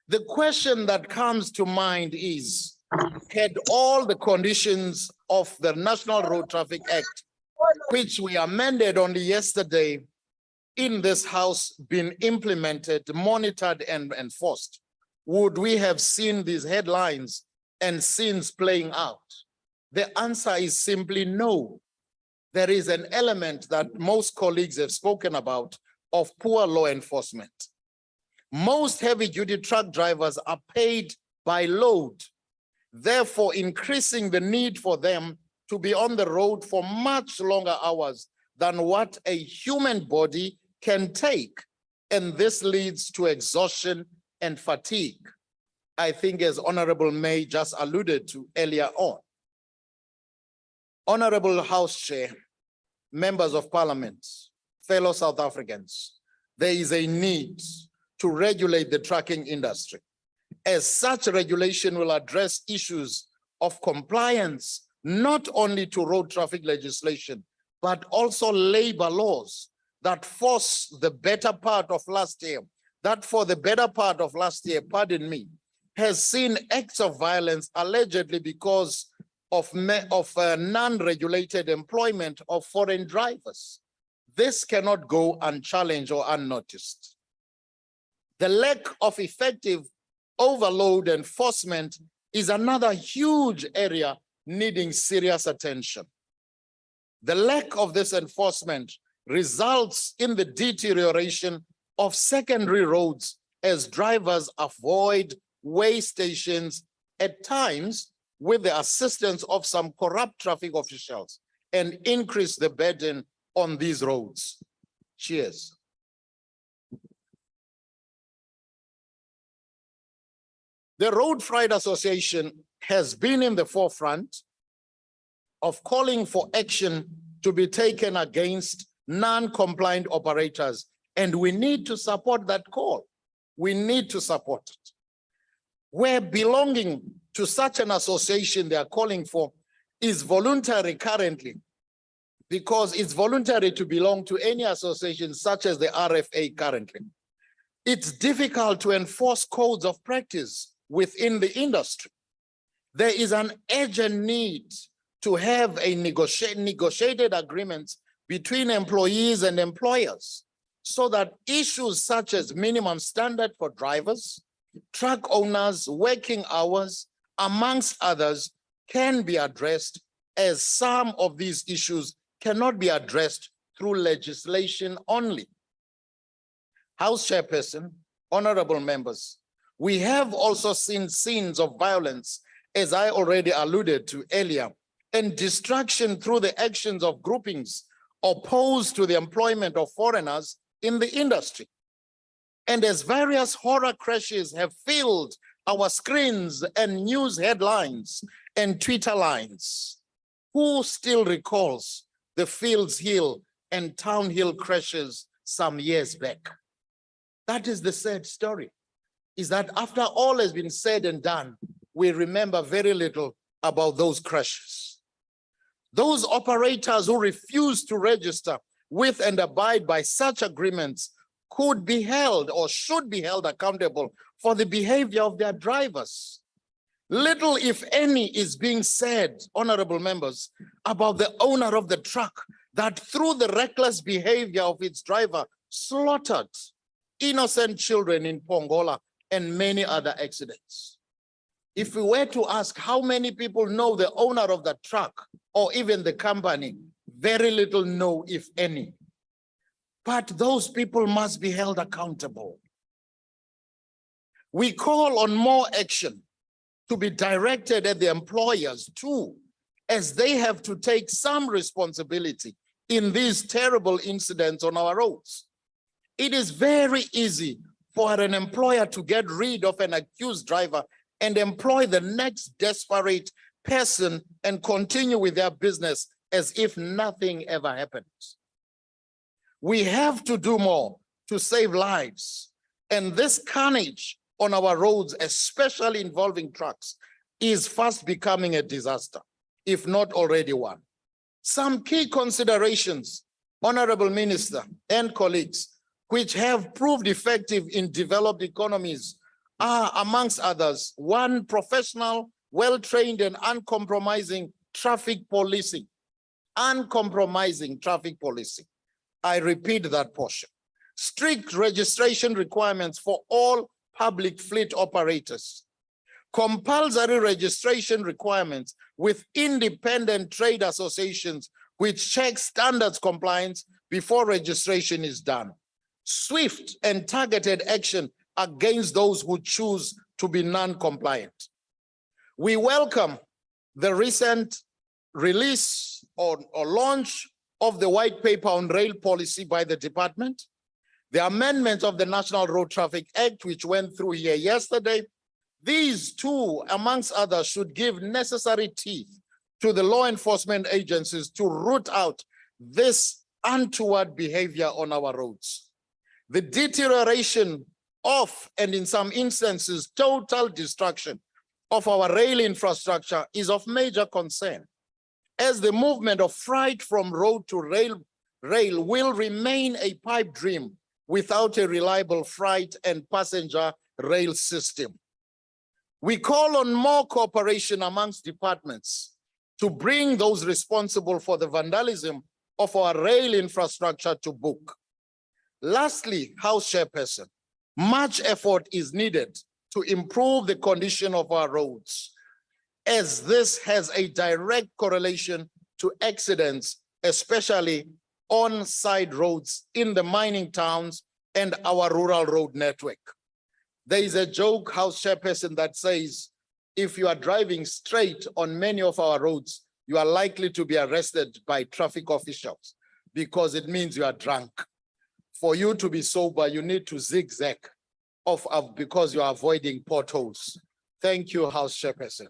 The question that comes to mind is, had all the conditions of the National Road Traffic Act, which we amended only yesterday in this House, been implemented, monitored, and enforced, would we have seen these headlines and scenes playing out? The answer is simply no. There is an element that most colleagues have spoken about of poor law enforcement. Most heavy-duty truck drivers are paid by load, therefore increasing the need for them to be on the road for much longer hours than what a human body can take. And this leads to exhaustion and fatigue, I think, as Honorable May just alluded to earlier on. Honorable House Chair, members of Parliament, fellow South Africans, there is a need to regulate the trucking industry. As such, regulation will address issues of compliance, not only to road traffic legislation, but also labor laws that force the better part of last year, pardon me, has seen acts of violence allegedly because of non-regulated employment of foreign drivers. This cannot go unchallenged or unnoticed. The lack of effective overload enforcement is another huge area needing serious attention. The lack of this enforcement results in the deterioration of secondary roads as drivers avoid way stations, at times with the assistance of some corrupt traffic officials, and increase the burden on these roads. Cheers. The Road Freight Association has been in the forefront of calling for action to be taken against non-compliant operators, and we need to support that call. We need to support it. Where belonging to such an association they are calling for is voluntary currently, because it's voluntary to belong to any association such as the RFA currently. It's difficult to enforce codes of practice within the industry. There is an urgent need to have a negotiated agreements between employees and employers so that issues such as minimum standard for drivers, truck owners, working hours, amongst others, can be addressed, as some of these issues cannot be addressed through legislation only. House Chairperson, honorable members, we have also seen scenes of violence, as I already alluded to earlier, and destruction through the actions of groupings opposed to the employment of foreigners in the industry. And as various horror crashes have filled our screens and news headlines and Twitter lines, who still recalls the Fields Hill and Town Hill crashes some years back? That is the sad story, is that after all has been said and done, we remember very little about those crashes. Those operators who refuse to register with and abide by such agreements could be held or should be held accountable for the behavior of their drivers. Little, if any, is being said, honorable members, about the owner of the truck that through the reckless behavior of its driver slaughtered innocent children in Angola and many other accidents. If we were to ask how many people know the owner of the truck or even the company, very little know, if any. But those people must be held accountable. We call on more action to be directed at the employers too, as they have to take some responsibility in these terrible incidents on our roads. It is very easy for an employer to get rid of an accused driver and employ the next desperate person and continue with their business as if nothing ever happened. We have to do more to save lives. And this carnage on our roads, especially involving trucks, is fast becoming a disaster, if not already one. Some key considerations, Honorable Minister and colleagues, which have proved effective in developed economies are, amongst others, one, professional, well-trained and uncompromising traffic policing. Uncompromising traffic policing. I repeat that portion. Strict registration requirements for all public fleet operators. Compulsory registration requirements with independent trade associations which check standards compliance before registration is done. Swift and targeted action against those who choose to be non-compliant. We welcome the recent release or launch of the white paper on rail policy by the department, the amendment of the National Road Traffic Act, which went through here yesterday. These two, amongst others, should give necessary teeth to the law enforcement agencies to root out this untoward behavior on our roads. The deterioration of, and in some instances, total destruction of our rail infrastructure is of major concern, as the movement of freight from road to rail will remain a pipe dream without a reliable freight and passenger rail system. We call on more cooperation amongst departments to bring those responsible for the vandalism of our rail infrastructure to book. Lastly, House Chairperson, much effort is needed to improve the condition of our roads, as this has a direct correlation to accidents, especially on side roads in the mining towns and our rural road network. There is a joke, House Chairperson, that says, if you are driving straight on many of our roads, you are likely to be arrested by traffic officials because it means you are drunk. For you to be sober, you need to zigzag off because you are avoiding potholes. Thank you, House Chairperson.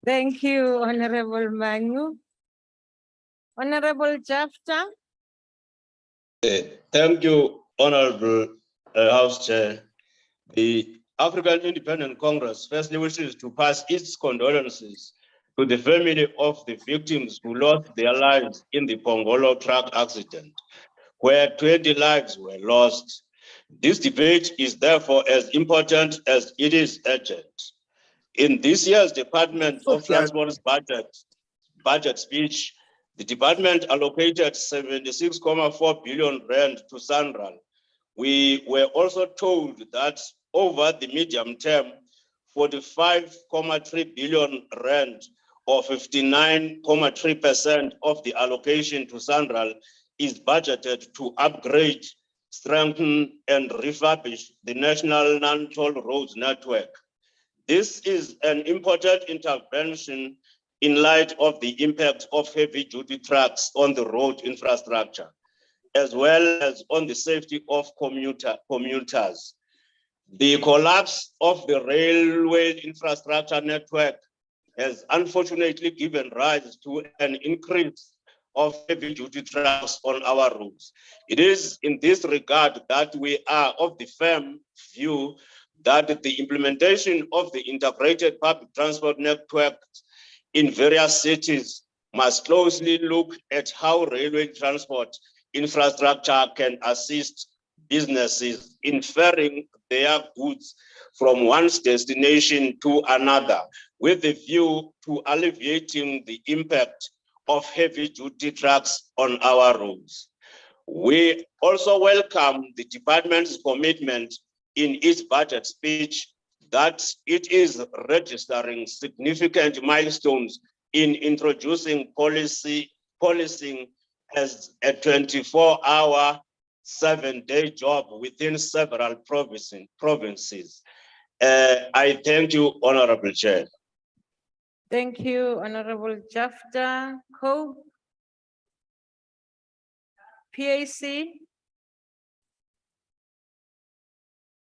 Thank you, Honorable Manu. Honorable Chapter. Thank you, Honorable House Chair. The African Independent Congress firstly wishes to pass its condolences to the family of the victims who lost their lives in the Pongolo truck accident, where 20 lives were lost. This debate is therefore as important as it is urgent. In this year's Department of Transport's budget speech, the department allocated 76.4 billion rand to SANRAL. We were also told that over the medium term, 45.3 billion rand or 59.3% of the allocation to SANRAL is budgeted to upgrade, strengthen, and refurbish the national non-toll roads network. This is an important intervention in light of the impact of heavy-duty trucks on the road infrastructure, as well as on the safety of commuters. The collapse of the railway infrastructure network has unfortunately given rise to an increase of heavy-duty trucks on our roads. It is in this regard that we are of the firm view that the implementation of the integrated public transport network in various cities must closely look at how railway transport infrastructure can assist businesses in ferrying their goods from one destination to another, with a view to alleviating the impact of heavy-duty trucks on our roads. We also welcome the department's commitment in its budget speech that it is registering significant milestones in introducing policing as a 24-hour, 7-day job within several provinces. I thank you, Honorable Chair. Thank you, Honorable Jafta. Co. PAC.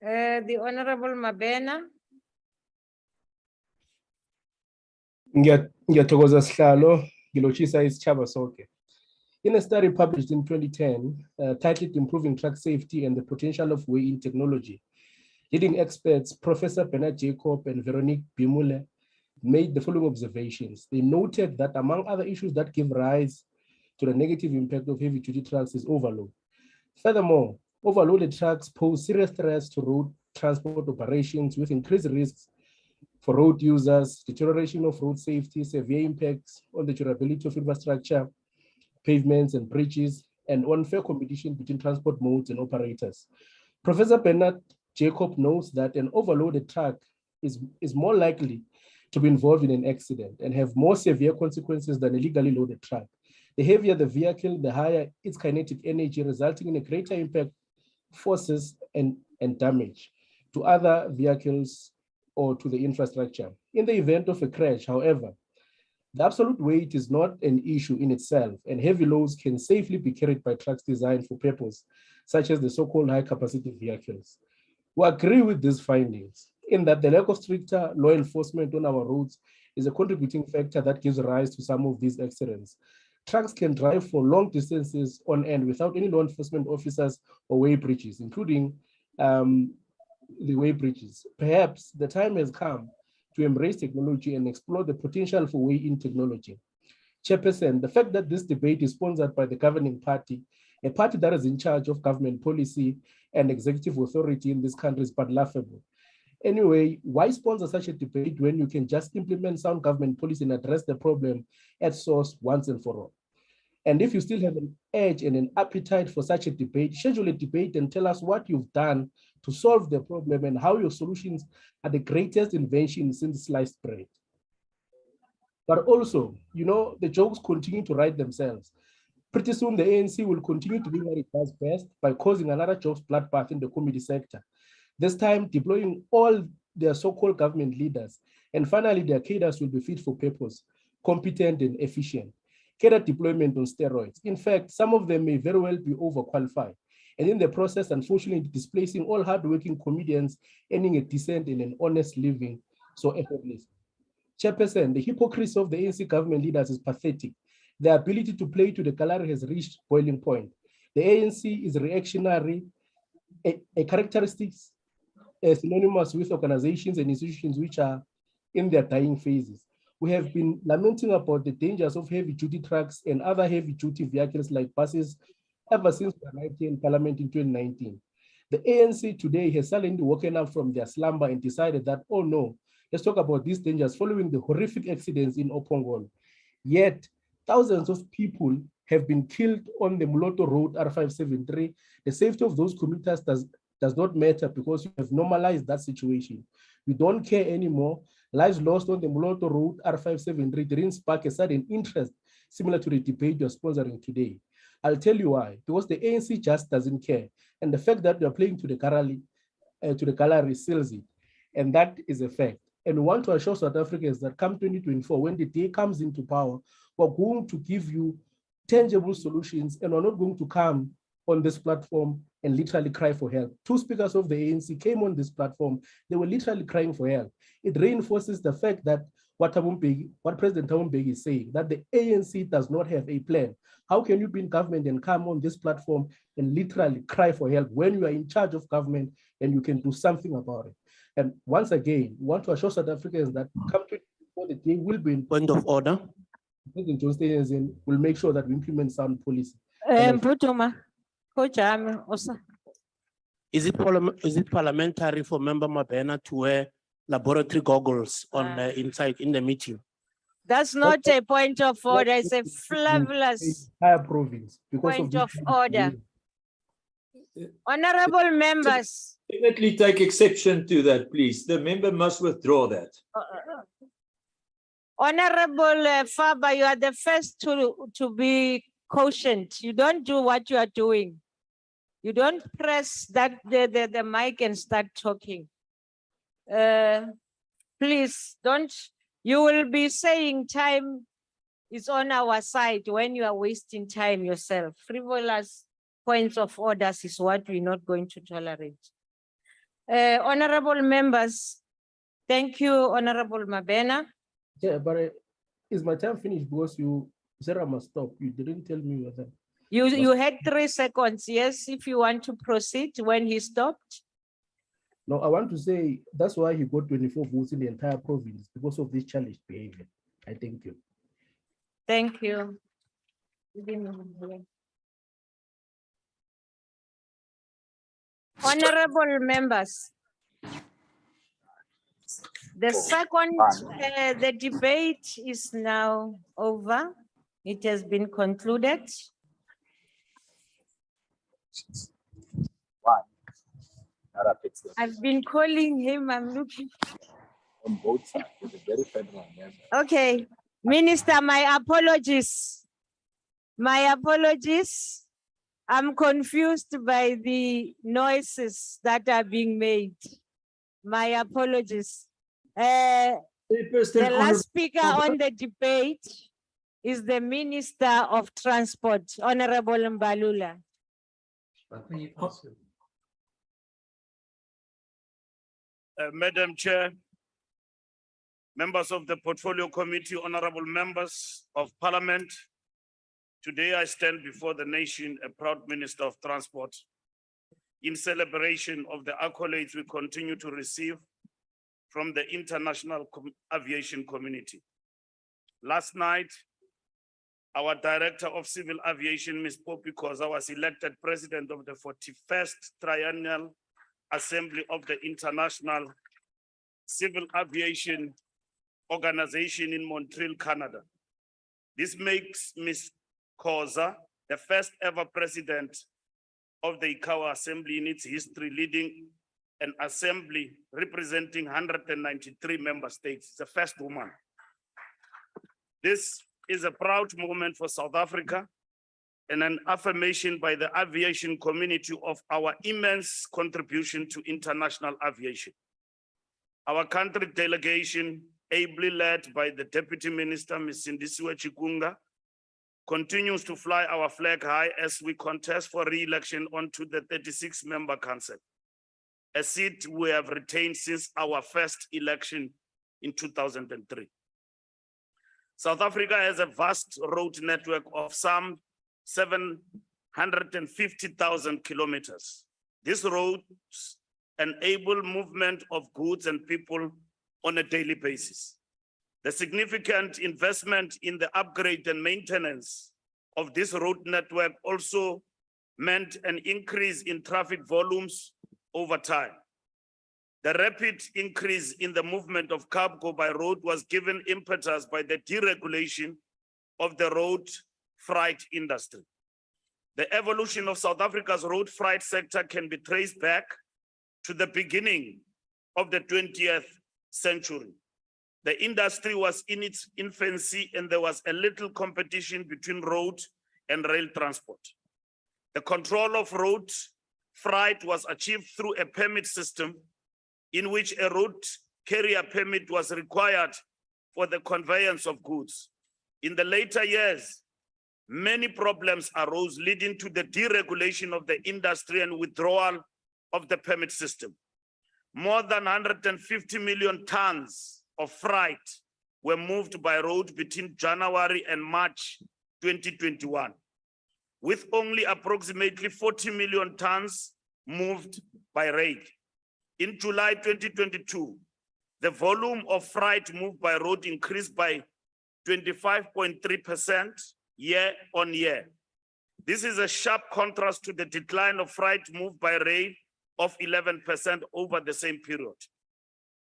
The Honorable Mabena. Ngiyathokoza Sihlalo, ngilotshisa isitshaba sonke. In a study published in 2010, titled Improving Truck Safety and the Potential of Weigh-in Technology, leading experts, Professor Bernard Jacob and Veronique Bimule, made the following observations. They noted that among other issues that give rise to the negative impact of heavy-duty trucks is overload. Furthermore, overloaded trucks pose serious threats to road transport operations with increased risks for road users, deterioration of road safety, severe impacts on the durability of infrastructure, pavements and bridges, and unfair competition between transport modes and operators. Professor Bernard Jacob notes that an overloaded truck is more likely to be involved in an accident and have more severe consequences than a legally loaded truck. The heavier the vehicle, the higher its kinetic energy, resulting in a greater impact, forces, and damage to other vehicles or to the infrastructure. In the event of a crash, however, the absolute weight is not an issue in itself, and heavy loads can safely be carried by trucks designed for purpose, such as the so-called high-capacity vehicles. We agree with these findings in that the lack of stricter law enforcement on our roads is a contributing factor that gives rise to some of these accidents. Trucks can drive for long distances on end without any law enforcement officers or weigh bridges, including the weigh bridges. Perhaps the time has come to embrace technology and explore the potential for weigh-in technology. Chairperson, the fact that this debate is sponsored by the governing party, a party that is in charge of government policy and executive authority in this country, is but laughable. Anyway, why sponsor such a debate when you can just implement sound government policy and address the problem at source once and for all? And if you still have an urge and an appetite for such a debate, schedule a debate and tell us what you've done to solve the problem and how your solutions are the greatest invention since sliced bread. But also, you know, the jokes continue to write themselves. Pretty soon, the ANC will continue to do what it does best by causing another jokes bloodbath in the comedy sector. This time, deploying all their so-called government leaders. And finally, their cadres will be fit for purpose, competent and efficient. Cadre deployment on steroids. In fact, some of them may very well be overqualified. And in the process, unfortunately, displacing all hardworking comedians, earning a decent and an honest living so effortlessly. Chairperson, the hypocrisy of the ANC government leaders is pathetic. Their ability to play to the gallery has reached boiling point. The ANC is reactionary, a characteristic synonymous with organizations and institutions which are in their dying phases. We have been lamenting about the dangers of heavy-duty trucks and other heavy-duty vehicles like buses ever since we arrived here in Parliament in 2019. The ANC today has suddenly woken up from their slumber and decided that, oh no, let's talk about these dangers following the horrific accidents in Opongol. Yet, thousands of people have been killed on the Moloto Road R573. The safety of those commuters does not matter because you have normalized that situation. We don't care anymore. Lives lost on the Moloto Road R573 didn't spark a sudden interest similar to the debate you're sponsoring today. I'll tell you why. Because the ANC just doesn't care. And the fact that they're playing to the gallery seals it. And that is a fact. And we want to assure South Africans that come 2024, when the day comes into power, we're going to give you tangible solutions, and we're not going to come on this platform and literally cry for help. Two speakers of the ANC came on this platform. They were literally crying for help. It reinforces the fact that what President Thabo Mbeki is saying, that the ANC does not have a plan. How can you be in government and come on this platform and literally cry for help when you are in charge of government and you can do something about it? And once again, we want to assure South Africans that come to the day will be in Point of order. President John Steenhuisen will make sure that we implement sound policy. Is it parliamentary for Member Mabena to wear laboratory goggles on inside in the meeting? That's not a point of order, it's a fabulous Entire province because point of of order. Honorable members. Definitely take exception to that, please. The member must withdraw that. Honorable Faber, you are the first to be cautioned. You don't do what you are doing. You don't press the mic and start talking. Please don't. You will be saying time is on our side when you are wasting time yourself. Frivolous points of orders is what we're not going to tolerate. Honorable members, thank you, Honorable Mabena. Yeah, but is my time finished? Because you said I must stop. You didn't tell me whether. You had 3 seconds, yes, if you want to proceed when he stopped. No, I want to say that's why he got 24 votes in the entire province, because of this challenged behavior. I thank you. Thank you. Honorable members, the second, the debate is now over. It has been concluded. I've been calling him, I'm looking. On both sides, it's a very federal member. Okay, Minister, my apologies. My apologies. I'm confused by the noises that are being made. My apologies. The last speaker on the debate is the Minister of Transport, Honorable Mbalula. Madam Chair, members of the Portfolio Committee, honorable members of Parliament, today I stand before the nation a proud Minister of Transport in celebration of the accolades we continue to receive from the international aviation community. Last night, our Director of Civil Aviation, Ms. Poppy Khoza, was elected President of the 41st Triennial Assembly of the International Civil Aviation Organization in Montreal, Canada. This makes Ms. Khoza the first ever president of the ICAO Assembly in its history, leading an assembly representing 193 member states. It's the first woman. This is a proud moment for South Africa and an affirmation by the aviation community of our immense contribution to international aviation. Our country delegation, ably led by the Deputy Minister, Ms. Sindisiwe Chikunga, continues to fly our flag high as we contest for re-election onto the 36-member council, a seat we have retained since our first election in 2003. South Africa has a vast road network of some 750,000 kilometers. These roads enable movement of goods and people on a daily basis. The significant investment in the upgrade and maintenance of this road network also meant an increase in traffic volumes over time. The rapid increase in the movement of cargo by road was given impetus by the deregulation of the road freight industry. The evolution of South Africa's road freight sector can be traced back to the beginning of the 20th century. The industry was in its infancy and there was a little competition between road and rail transport. The control of road freight was achieved through a permit system in which a road carrier permit was required for the conveyance of goods. In the later years, many problems arose leading to the deregulation of the industry and withdrawal of the permit system. More than 150 million tons of freight were moved by road between January and March 2021, with only approximately 40 million tons moved by rail. In July 2022, the volume of freight moved by road increased by 25.3% year on year. This is a sharp contrast to the decline of freight moved by rail of 11% over the same period.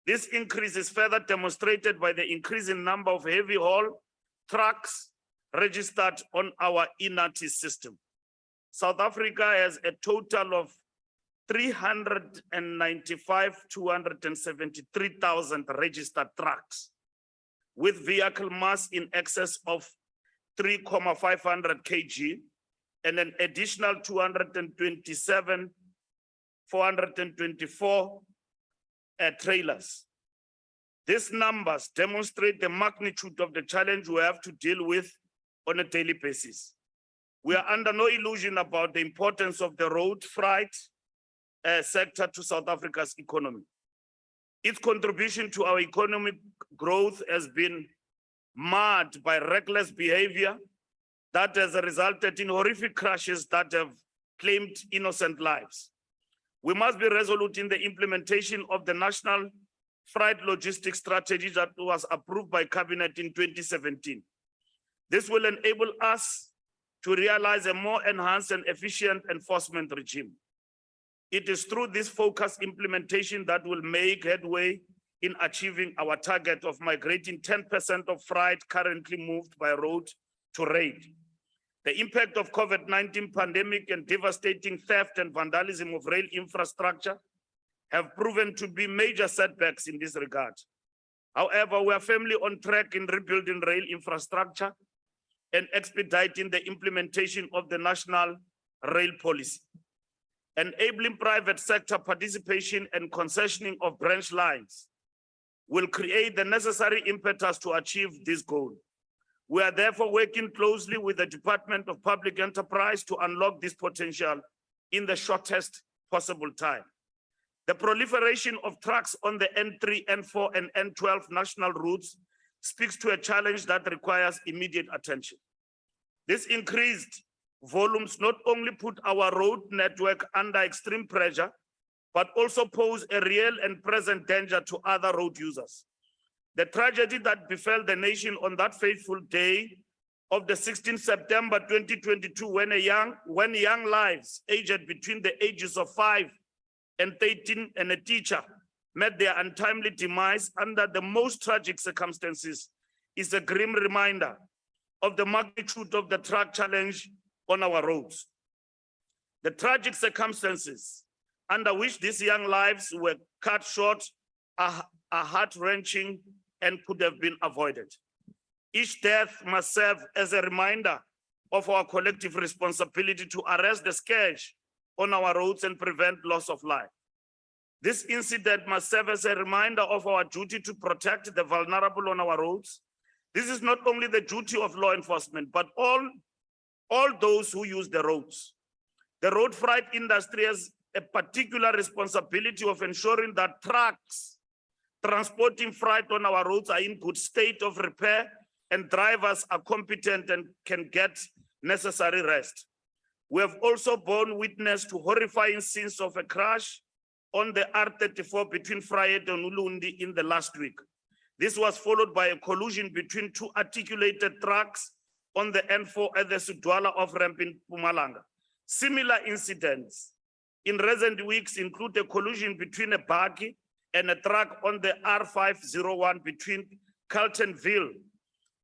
This increase is further demonstrated by the increasing number of heavy haul trucks registered on our INATI system. South Africa has a total of 273,000 registered trucks, with vehicle mass in excess of 3,500 kg and an additional 424 trailers. These numbers demonstrate the magnitude of the challenge we have to deal with on a daily basis. We are under no illusion about the importance of the road freight sector to South Africa's economy. Its contribution to our economic growth has been marred by reckless behavior that has resulted in horrific crashes that have claimed innocent lives. We must be resolute in the implementation of the National Freight Logistics Strategy that was approved by Cabinet in 2017. This will enable us to realize a more enhanced and efficient enforcement regime. It is through this focused implementation that will make headway in achieving our target of migrating 10% of freight currently moved by road to rail. The impact of COVID-19 pandemic and devastating theft and vandalism of rail infrastructure have proven to be major setbacks in this regard. However, we are firmly on track in rebuilding rail infrastructure and expediting the implementation of the national rail policy. Enabling private sector participation and concessioning of branch lines will create the necessary impetus to achieve this goal. We are therefore working closely with the Department of Public Enterprise to unlock this potential in the shortest possible time. The proliferation of trucks on the N3, N4, and N12 national routes speaks to a challenge that requires immediate attention. This increased volumes not only put our road network under extreme pressure, but also pose a real and present danger to other road users. The tragedy that befell the nation on that fateful day of the 16th September 2022, when young lives aged between the ages of 5 and 13 and a teacher met their untimely demise under the most tragic circumstances, is a grim reminder of the magnitude of the truck challenge on our roads. The tragic circumstances under which these young lives were cut short are heart-wrenching and could have been avoided. Each death must serve as a reminder of our collective responsibility to arrest the scourge on our roads and prevent loss of life. This incident must serve as a reminder of our duty to protect the vulnerable on our roads. This is not only the duty of law enforcement, but all those who use the roads. The road freight industry has a particular responsibility of ensuring that trucks transporting freight on our roads are in good state of repair and drivers are competent and can get necessary rest. We have also borne witness to horrifying scenes of a crash on the R34 between Vryheid and Ulundi in the last week. This was followed by a collision between two articulated trucks on the N4 at the Sudwala off-ramp in Mpumalanga. Similar incidents in recent weeks include a collision between a buggy and a truck on the R501 between Carltonville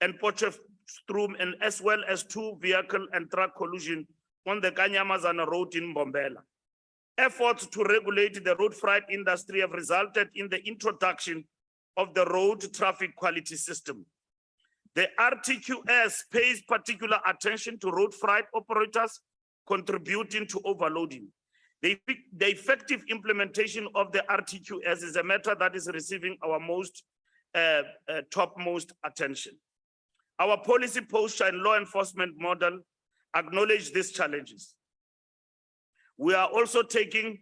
and Potchefstroom, and as well as two vehicle and truck collision on the Kanyamazana road in Mbombela. Efforts to regulate the road freight industry have resulted in the introduction of the road traffic quality system. The RTQS pays particular attention to road freight operators contributing to overloading. The effective implementation of the RTQS is a matter that is receiving our topmost attention. Our policy posture and law enforcement model acknowledge these challenges. We are also taking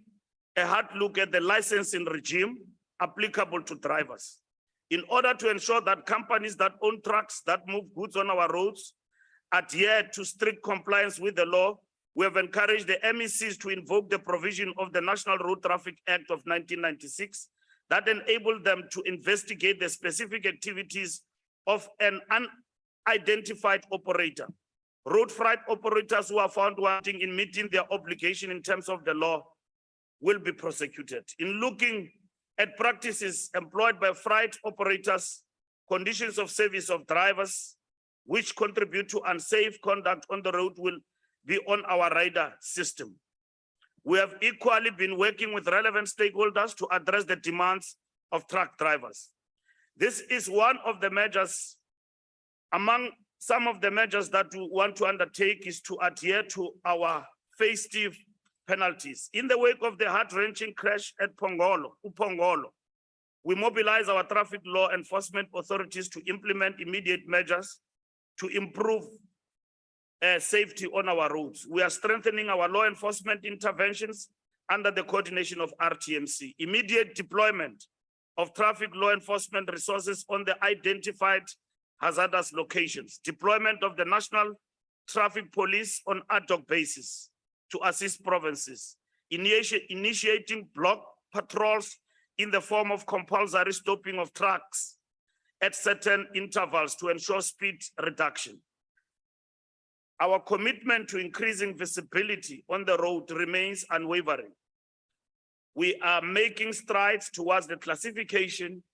a hard look at the licensing regime applicable to drivers in order to ensure that companies that own trucks that move goods on our roads adhere to strict compliance with the law. We have encouraged the MECs to invoke the provision of the National Road Traffic Act of 1996 that enabled them to investigate the specific activities of an unidentified operator. Road freight operators who are found wanting in meeting their obligation in terms of the law will be prosecuted. In looking at practices employed by freight operators, conditions of service of drivers, which contribute to unsafe conduct on the road will be on our radar system. We have equally been working with relevant stakeholders to address the demands of truck drivers. This is one of the measures, among some of the measures that we want to undertake is to adhere to our festive penalties. In the wake of the heart-wrenching crash at Upongolo, we mobilize our traffic law enforcement authorities to implement immediate measures to improve safety on our roads. We are strengthening our law enforcement interventions under the coordination of RTMC. Immediate deployment of traffic law enforcement resources on the identified hazardous locations. Deployment of the National Traffic Police on ad hoc basis to assist provinces. Initiating block patrols in the form of compulsory stopping of trucks at certain intervals to ensure speed reduction. Our commitment to increasing visibility on the road remains unwavering. We are making strides towards the classification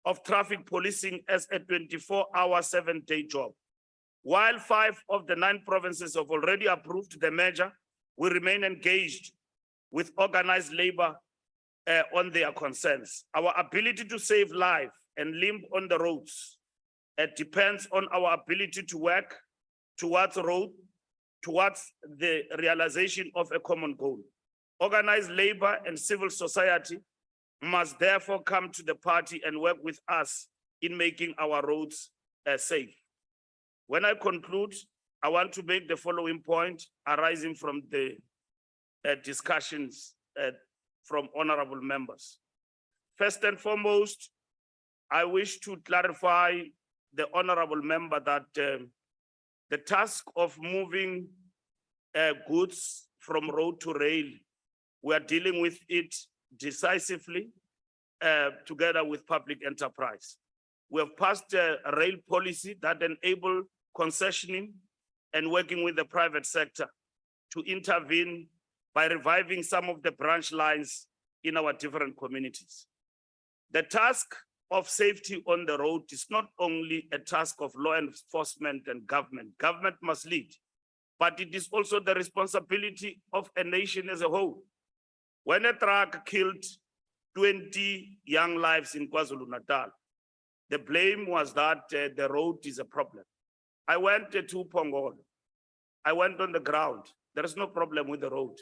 of traffic policing as a 24-hour, 7-day job. While 5 of the 9 provinces have already approved the measure, we remain engaged with organized labor on their concerns. Our ability to save life and limb on the roads depends on our ability to work towards the realization of a common goal. Organized labor and civil society must therefore come to the party and work with us in making our roads safe. When I conclude, I want to make the following point arising from the discussions from honorable members. First and foremost, I wish to clarify the honorable member that the task of moving goods from road to rail, we are dealing with it decisively together with public enterprise. We have passed a rail policy that enables concessioning and working with the private sector to intervene by reviving some of the branch lines in our different communities. The task of safety on the road is not only a task of law enforcement and government. Government must lead, but it is also the responsibility of a nation as a whole. When a truck killed 20 young lives in KwaZulu-Natal, the blame was that the road is a problem. I went to Pongol. I went on the ground. There is no problem with the road.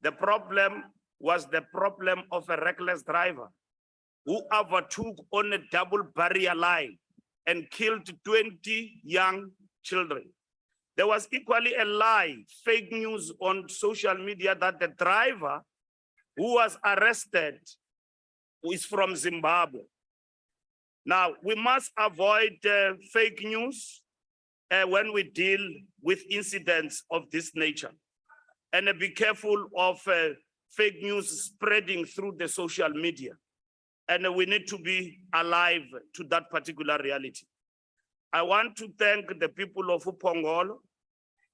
The problem was the problem of a reckless driver who overtook on a double barrier line and killed 20 young children. There was equally a lie, fake news on social media that the driver who was arrested is from Zimbabwe. Now, we must avoid fake news when we deal with incidents of this nature, and be careful of fake news spreading through the social media. And we need to be alive to that particular reality. I want to thank the people of Upongolo,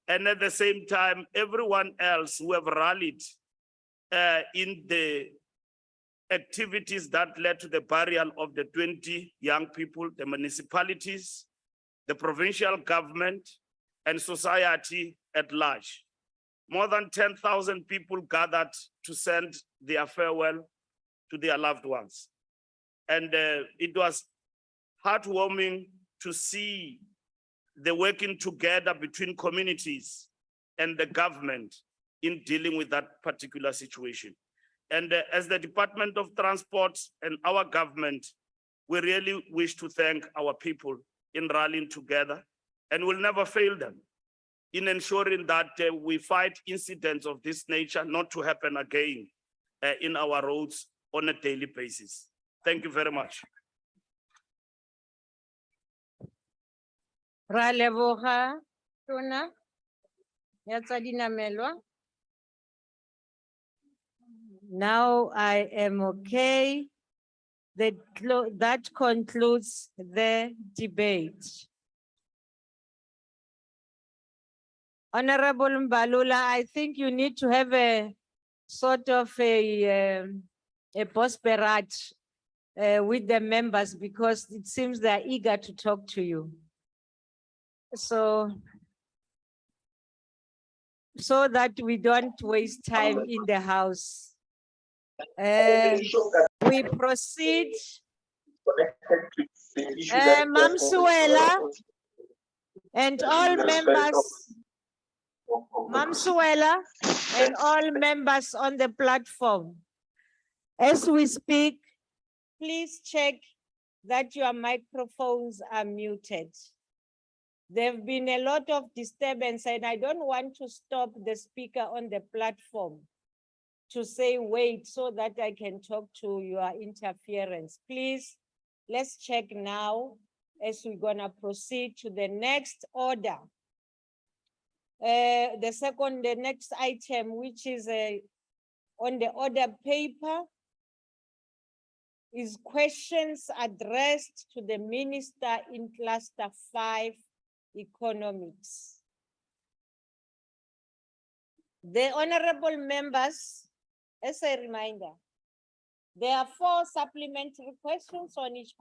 and at the same time, everyone else who have rallied in the activities that led to the burial of the 20 young people, the municipalities, the provincial government, and society at large. More than 10,000 people gathered to send their farewell to their loved ones. And it was heartwarming to see the working together between communities and the government in dealing with that particular situation. And as the Department of Transport and our government, we really wish to thank our people in rallying together, and will never fail them in ensuring that we fight incidents of this nature not to happen again in our roads on a daily basis. Thank you very much. Ra leboga, Tona, ya tsa dinamelwa. Now I am okay. That concludes the debate. Honorable Mbalula, I think you need to have a sort of a postbarrage with the members, because it seems they're eager to talk to you. So that we don't waste time in the house. We proceed. Mamsuela and all members, Mamsuela and all members on the platform. As we speak, please check that your microphones are muted. There have been a lot of disturbance, and I don't want to stop the speaker on the platform to say, wait, so that I can talk to your interference. Please, let's check now as we're gonna proceed to the next order. The next item, which is on the order paper, is questions addressed to the Minister in Cluster 5, Economics. The honorable members, as a reminder, there are 4 supplementary questions on each